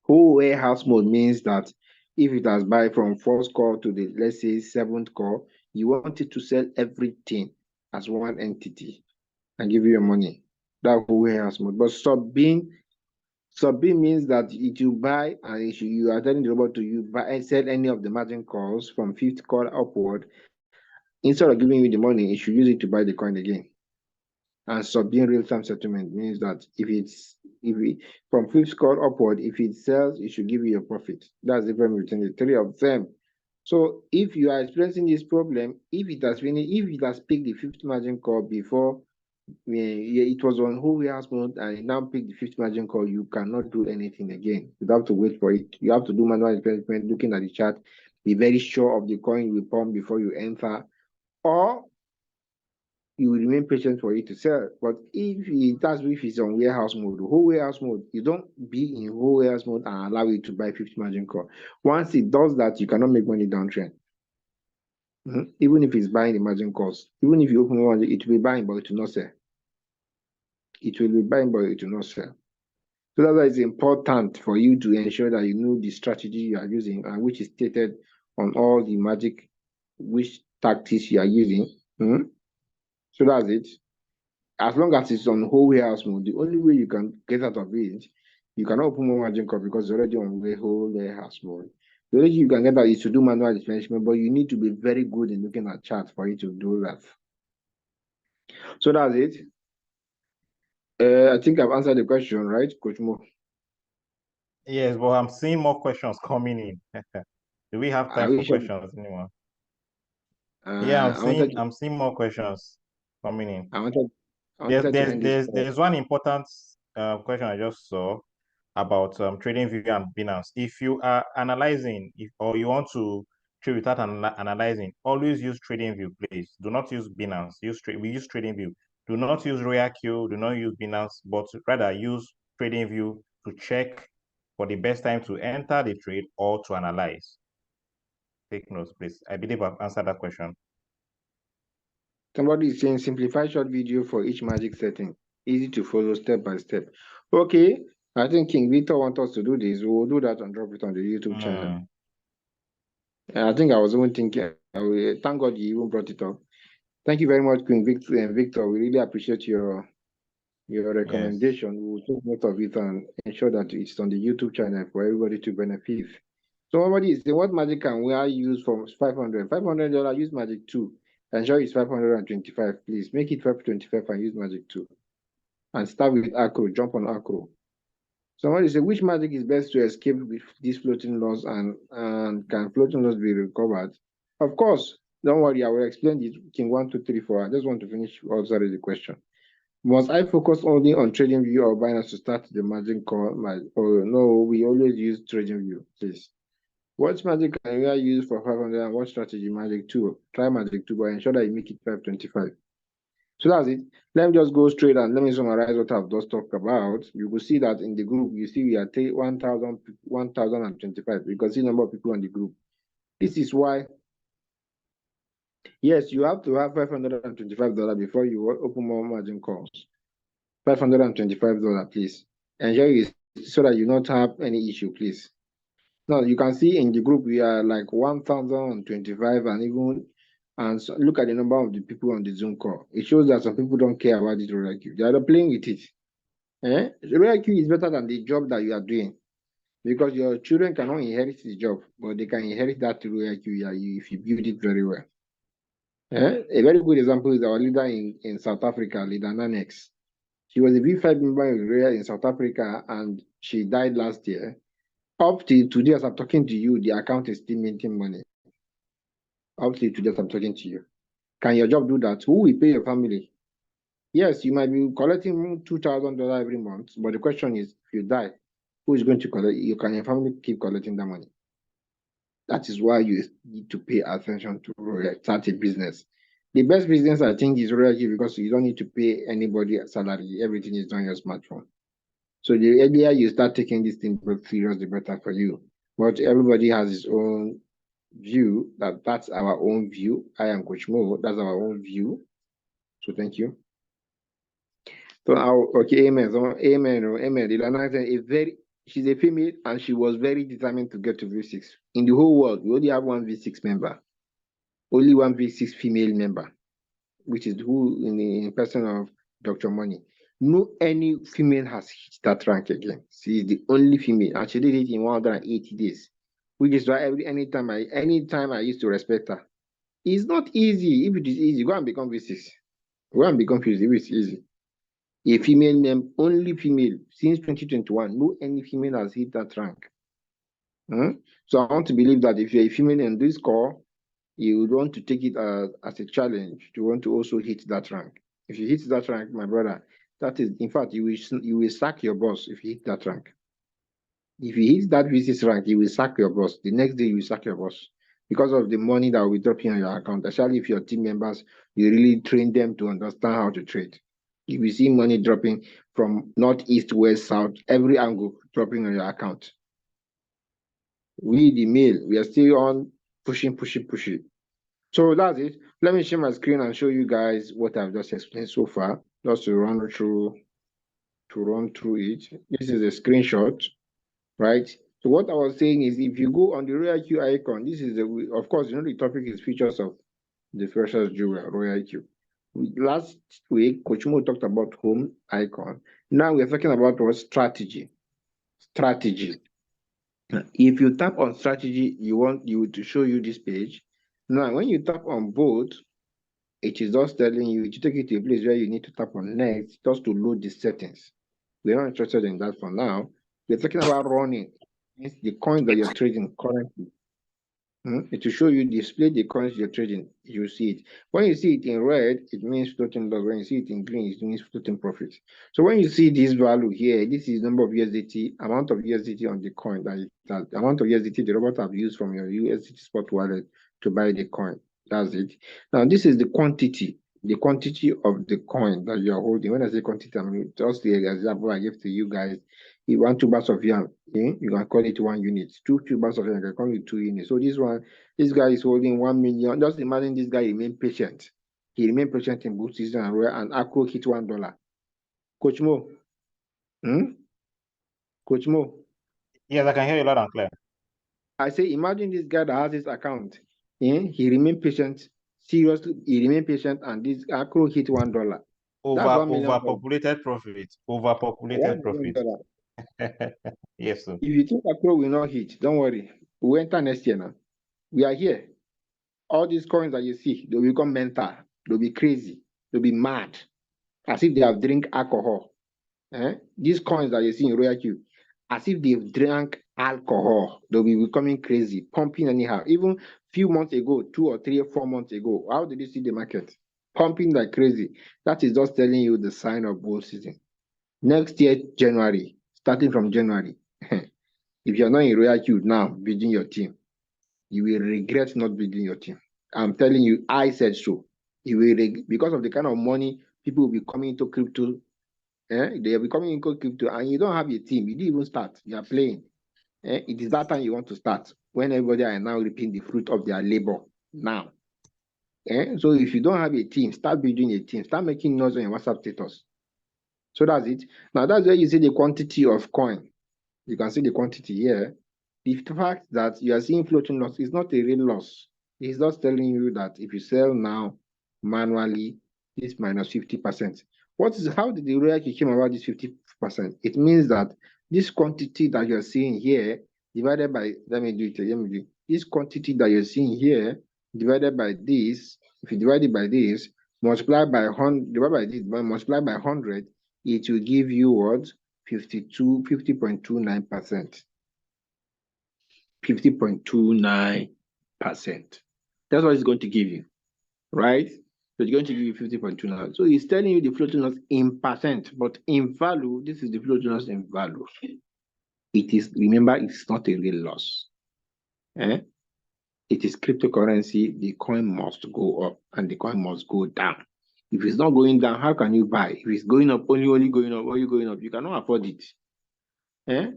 Whole warehouse mode means that if it has buy from 1st call to the, let's say, 7th call, you want it to sell everything as one entity and give you your money. That whole warehouse mode. But sub-bin means that if you buy and you are telling the robot to buy and sell any of the margin calls from 5th call upward, instead of giving you the money, it should use it to buy the coin again. And sub-bin real-time settlement means that from 5th call upward, if it sells, it should give you your profit. That's the difference between the 3 of them. So if you are experiencing this problem, if it has picked the 5th margin call before it was on whole warehouse mode and it now pick the 5th margin call, you cannot do anything again. You have to wait for it. You have to do manual experiment, looking at the chart, be very sure of the coin you will pump before you enter, or you will remain patient for it to sell. But if it's on warehouse mode, whole warehouse mode, you don't be in whole warehouse mode and allow it to buy 50 margin call. Once it does that, you cannot make money downtrend. Even if it's buying the margin calls, even if you open one, it will be buying, but it will not sell. It will be buying, but it will not sell. So that's why it's important for you to ensure that you know the strategy you are using and which is stated on all the magic, which tactics you are using. So that's it. As long as it's on whole warehouse mode, the only way you can get out of it, you cannot open more margin call because it's already on the whole warehouse mode. The only thing you can get out is to do manual replenishment, but you need to be very good in looking at charts for you to do that. So that's it. I think I've answered the question, right, Coach Mo? Yes, but I'm seeing more questions coming in. Do we have time for questions anymore? Yeah, I'm seeing more questions coming in. There's one important question I just saw about TradingView and Binance. If you are analyzing, or you want to trade without analyzing, always use TradingView, please. Do not use Binance. We use TradingView. Do not use RoyalQ. Do not use Binance, but rather use TradingView to check for the best time to enter the trade or to analyze. Take notes, please. I believe I've answered that question. Somebody is saying simplify short video for each magic setting. Easy to follow step by step. Okay, I think King Victor wants us to do this. We'll do that and drop it on the YouTube channel. I think I was even thinking, thank God you even brought it up. Thank you very much, King Victor. We really appreciate your recommendation. Yes. We'll take note of it and ensure that it's on the YouTube channel for everybody to benefit. So somebody is saying, what magic can we use for $500? $500, use magic 2. Ensure it's 525, please. Make it 525 and use magic 2. And start with acro, jump on acro. Somebody say, which magic is best to escape with these floating loss and can floating loss be recovered? Of course, don't worry, I will explain it. King 1, 2, 3, 4. I just want to finish answering the question. Must I focus only on TradingView or Binance to start the margin call? No, we always use TradingView, please. What magic can you use for 500 and what strategy? Magic 2. Try magic 2, but ensure that you make it 525. So that's it. Let me just go straight and let me summarize what I've just talked about. You will see that in the group, you see we are 1,025. You can see the number of people on the group. This is why, yes, you have to have $525 before you open more margin calls. $525, please. Ensure it so that you not have any issue, please. Now you can see in the group we are like 1,025 and so look at the number of the people on the Zoom call. It shows that some people don't care about this RoyalQ. They are playing with it. The RoyalQ is better than the job that you are doing because your children cannot inherit the job, but they can inherit that RoyalQ if you build it very well. A very good example is our leader in South Africa, leader Nanex. She was a V5 member in South Africa and she died last year. Up till today, as I'm talking to you, the account is still making money. Up till today, as I'm talking to you. Can your job do that? Who will pay your family? Yes, you might be collecting $2,000 every month, but the question is, if you die, who is going to collect? Can your family keep collecting that money? That is why you need to pay attention to start a business. The best business, I think, is RoyalQ because you don't need to pay anybody a salary. Everything is on your smartphone. So the earlier you start taking this thing serious, the better for you. But everybody has his own view. That's our own view. I am Coach Mo. That's our own view. So thank you. So okay, amen. So amen. Amen. She's a female and she was very determined to get to V6. In the whole world, we only have one V6 member. Only one V6 female member, which is who in person of Dr. Money. No any female has hit that rank again. She is the only female, and she did it in 180 days, which is why anytime I used to respect her. It's not easy. If it is easy, go and become V6. Go and become V6 if it's easy. A female name, only female since 2021. No any female has hit that rank. So I want to believe that if you're a female in this call, you would want to take it as a challenge to want to also hit that rank. If you hit that rank, my brother, that is, in fact, you will sack your boss if you hit that rank. If you hit that V6 rank, you will sack your boss. The next day, you will sack your boss. because of the money that will be dropping on your account, especially if your team members, you really train them to understand how to trade. If you see money dropping from north, east, west, south, every angle dropping on your account. We, the male, we are still on pushing. So that's it. Let me share my screen and show you guys what I've just explained so far, just to run through it. This is a screenshot, right? So what I was saying is, if you go on the Royal Q icon, this is of course, you know, the topic is features of the freshers jewel, Royal Q. Last week, Coach Mo talked about home icon. Now we're talking about what strategy. Strategy. If you tap on strategy, you to show you this page. Now, when you tap on both, it is just telling you to take you to a place where you need to tap on next just to load the settings. We're not interested in that for now. We're talking about running. It's the coins that you're trading currently. It will show you display the coins you're trading. You see it. When you see it in red, it means floating loss. When you see it in green, it means floating profit. So when you see this value here, this is number of USDT, amount of USDT on the coin that it has, amount of USDT the robot have used from your USDT spot wallet to buy the coin. That's it. Now this is the quantity of the coin that you are holding. When I say quantity, I mean just the example I gave to you guys. You want 2 bars of yam, you can call it 1 unit. 2 bars of yam, you can call it 2 units. So this guy is holding 1 million. Just imagine this guy remain patient. He remained patient in both season and Akro hit $1. Coach Mo. Coach Mo. Yes, I can hear you loud and clear. I say, imagine this guy that has his account. He remained patient. Seriously, he remained patient, and this Akro hit $1. That's $1 million. Overpopulated profit. Overpopulated profit. Yes, sir. If you think Akro will not hit, don't worry. We'll enter next year now. We are here. All these coins that you see, they'll become mental. They'll be crazy. They'll be mad. As if they have drink alcohol. These coins that you see in Royal Q, as if they've drank alcohol. They'll be becoming crazy, pumping anyhow. Even few months ago, 2 or 3 or 4 months ago, how did you see the market? Pumping like crazy. That is just telling you the sign of bull season. Next year, January, starting from January, if you're not in Royal Q now, building your team, you will regret not building your team. I'm telling you, I said so. You will because of the kind of money people will be coming into crypto. They are becoming into crypto, and you don't have a team. You didn't even start. You are playing. It is that time you want to start, when everybody are now reaping the fruit of their labor now. So if you don't have a team, start building a team. Start making noise on your WhatsApp status. So that's it. Now that's where you see the quantity of coin. You can see the quantity here. The fact that you are seeing floating loss is not a real loss. It's just telling you that if you sell now manually, it's minus 50%. How did the Royal came about this 50%? It means that this quantity that you're seeing here divided by, this quantity that you're seeing here divided by this, if you divide it by this, multiply by 100, divide by this, multiply by 100, it will give you what? 50.29%. 50.29%. That's what it's going to give you, right? So it's going to give you 50.29. So it's telling you the floating loss in percent, but in value, this is the floating loss in value. It is, remember, it's not a real loss. It is cryptocurrency. The coin must go up and the coin must go down. If it's not going down, how can you buy? If it's going up, only going up, you cannot afford it.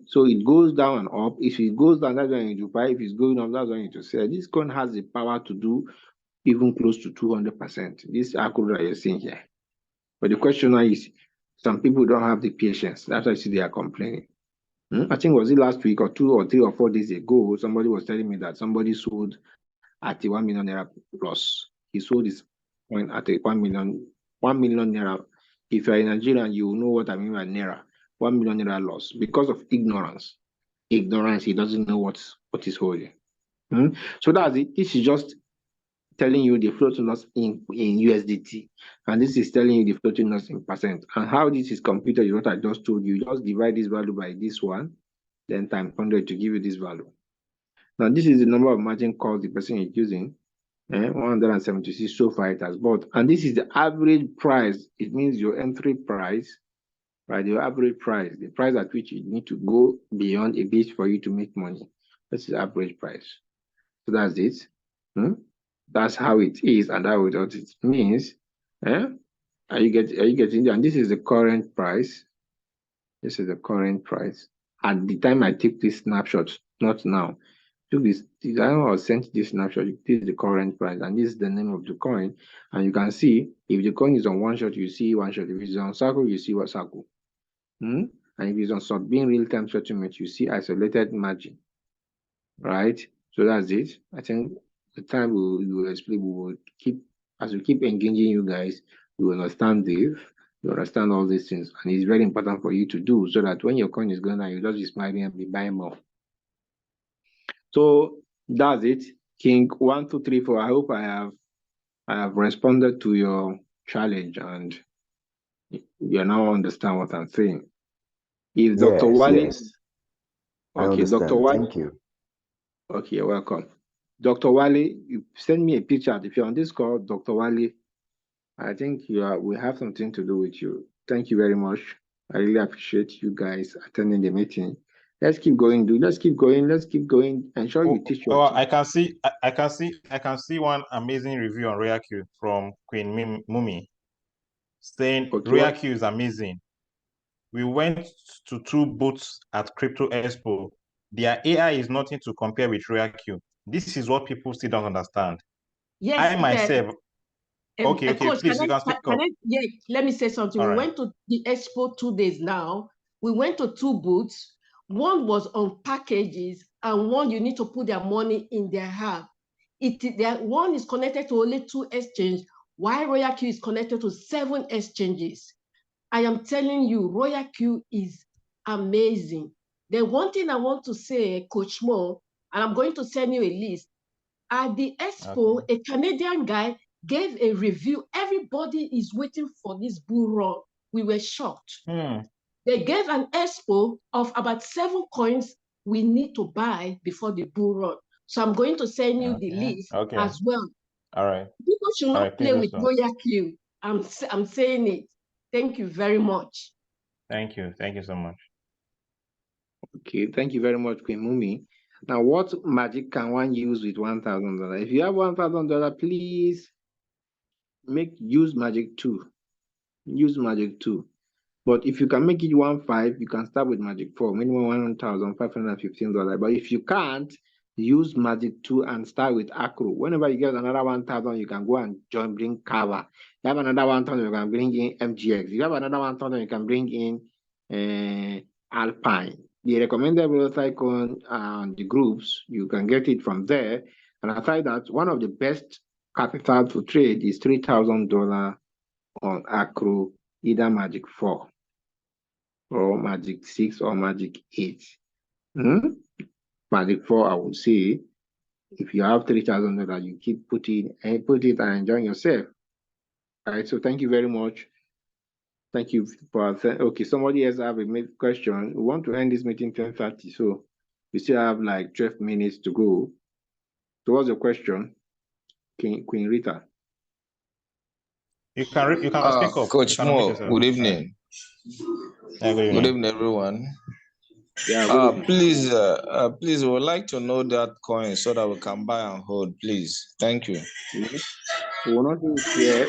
So it goes down and up. If it goes down, that's when you buy. If it's going up, that's when you sell. This coin has the power to do even close to 200%. This accurate that you're seeing here. But the question now is, some people don't have the patience. That's why I see they are complaining. I think was it last week or 2 or 3 or 4 days ago, somebody was telling me that somebody sold at the 1 million naira loss. He sold his coin at a 1 million naira. If you're in Nigeria, you know what I mean by naira. 1 million naira loss because of ignorance. Ignorance, he doesn't know what is holding. So that's it. This is just telling you the floating loss in USDT. And this is telling you the floating loss in percent. And how this is computed is what I just told you. You just divide this value by this one, then times 100 to give you this value. Now, this is the number of margin calls the person is using. 176 so far it has bought. And this is the average price. It means your entry price, right? Your average price, the price at which you need to go beyond a bit for you to make money. This is average price. So that's it. That's how it is, and that what it means. Are you getting it? And this is the current price. This is the current price. At the time I took this snapshot, not now. Took this, I was sent this snapshot. This is the current price, and this is the name of the coin. And you can see if the coin is on one shot, you see one shot. If it's on circle, you see what circle. And if it's on sub-beam real-time settlement, you see isolated margin. Right? So that's it. I think the time we will explain, we will keep, as we keep engaging you guys, you understand this, you understand all these things. And it's very important for you to do so that when your coin is going down, you just be smiling and be buying more. So that's it. King 1, 2, 3, 4. I hope I have responded to your challenge and you now understand what I'm saying. If Dr. Yes, Wale, yes. I okay, Dr. understand. Wale, Thank you. okay, you're welcome. Dr. Wale, you send me a picture. If you're on this call, Dr. Wale, I think we have something to do with you. Thank you very much. I really appreciate you guys attending the meeting. Let's keep going, dude. Let's keep going. Let's keep going. Ensure you teach your team. I can see one amazing review on RoyalQ from Queen Mumi saying Okay, RoyalQ is amazing. We went to 2 booths at Crypto Expo. Their AI is nothing to compare with RoyalQ. This is what people still don't understand. Yes, I myself, okay, Coach, please, you can speak up. yeah, let me say something. All We right. went to the expo 2 days now. We went to 2 booths. One was on packages, and one you need to put their money in their app. One is connected to only 2 exchanges, while RoyalQ is connected to 7 exchanges. I am telling you, RoyalQ is amazing. The one thing I want to say, Coach Mo, and I'm going to send you a list. At the expo, a Canadian guy gave a review. Everybody is waiting for this bull run. We were shocked. They gave an expo of about 7 coins we need to buy before the bull run. So I'm going to send you the list as well. All right. People should not play with RoyalQ. I'm saying it. Thank you very much. Thank you. Thank you so much. Okay, thank you very much, Queen Mumi. Now, what magic can one use with $1,000? If you have $1,000, please use magic 2. Use magic 2. But if you can make it 1.5, you can start with magic 4, minimum $1,515. But if you can't, use magic 2 and start with Acro. Whenever you get another 1,000, you can go and bring Kava. You have another 1,000, you can bring in MGX. You have another 1,000, you can bring in Alpine. The recommended wealth icon on the groups, you can get it from there. And aside that, one of the best capital to trade is $3,000 on Acro, either Magic 4 or Magic 6 or Magic 8. Magic 4, I would say, if you have $3,000, you keep put it and enjoy yourself. All right, so thank you very much. Thank you for okay. Somebody else have a question. We want to end this meeting 10:30, so we still have like 12 minutes to go. So what's your question, Queen Rita? You can speak up. Coach Mo, good evening. Good evening, everyone. Yeah, please, we would like to know that coin so that we can buy and hold, please. Thank you. We will not share.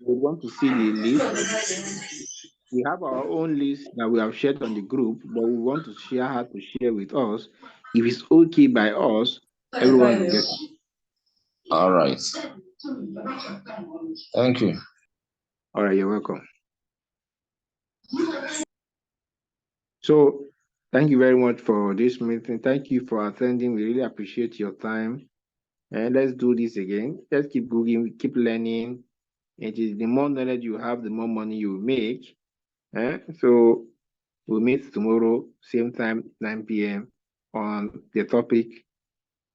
We want to see the list. We have our own list that we have shared on the group, but we want to share how to share with us. If it's okay by us, everyone will get it. All right. Thank you. All right, you're welcome. So thank you very much for this meeting. Thank you for attending. We really appreciate your time. And let's do this again. Let's keep Googling, keep learning. It is the more knowledge you have, the more money you make. So we'll meet tomorrow, same time, 9 p.m. on the topic,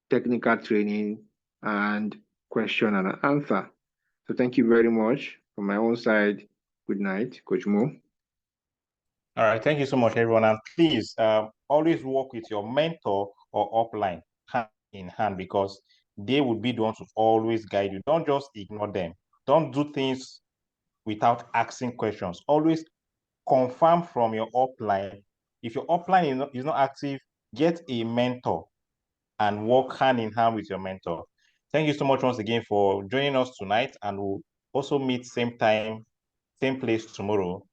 technical training and question and answer. So thank you very much. From my own side, good night, Coach Mo. All right, thank you so much, everyone. And please always work with your mentor or upline hand in hand, because they would be the ones to always guide you. Don't just ignore them. Don't do things without asking questions. Always confirm from your upline. If your upline is not active, get a mentor and work hand in hand with your mentor. Thank you so much once again for joining us tonight, and we'll also meet same time, same place tomorrow.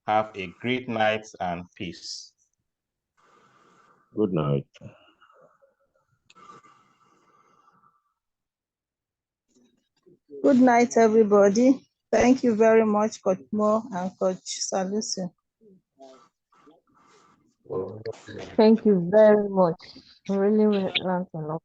Have a great night and peace. Good night. Good night, everybody. Thank you very much, Coach Mo and Coach Salusi. Thank you very much. Really learned a lot.